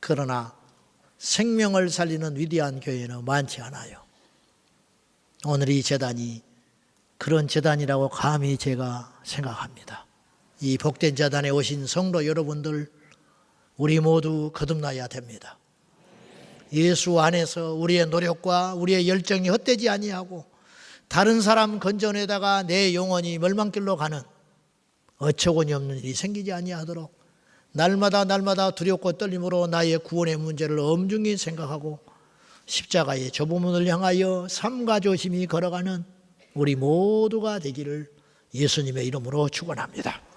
그러나 생명을 살리는 위대한 교회는 많지 않아요. 오늘 이 제단이 그런 제단이라고 감히 제가 생각합니다. 이 복된 제단에 오신 성도 여러분들, 우리 모두 거듭나야 됩니다. 예수 안에서 우리의 노력과 우리의 열정이 헛되지 아니하고 다른 사람 건져내다가 내 영혼이 멸망길로 가는 어처구니 없는 일이 생기지 아니하도록 날마다 두렵고 떨림으로 나의 구원의 문제를 엄중히 생각하고 십자가의 좁은 문을 향하여 삼가 조심히 걸어가는 우리 모두가 되기를 예수님의 이름으로 축원합니다.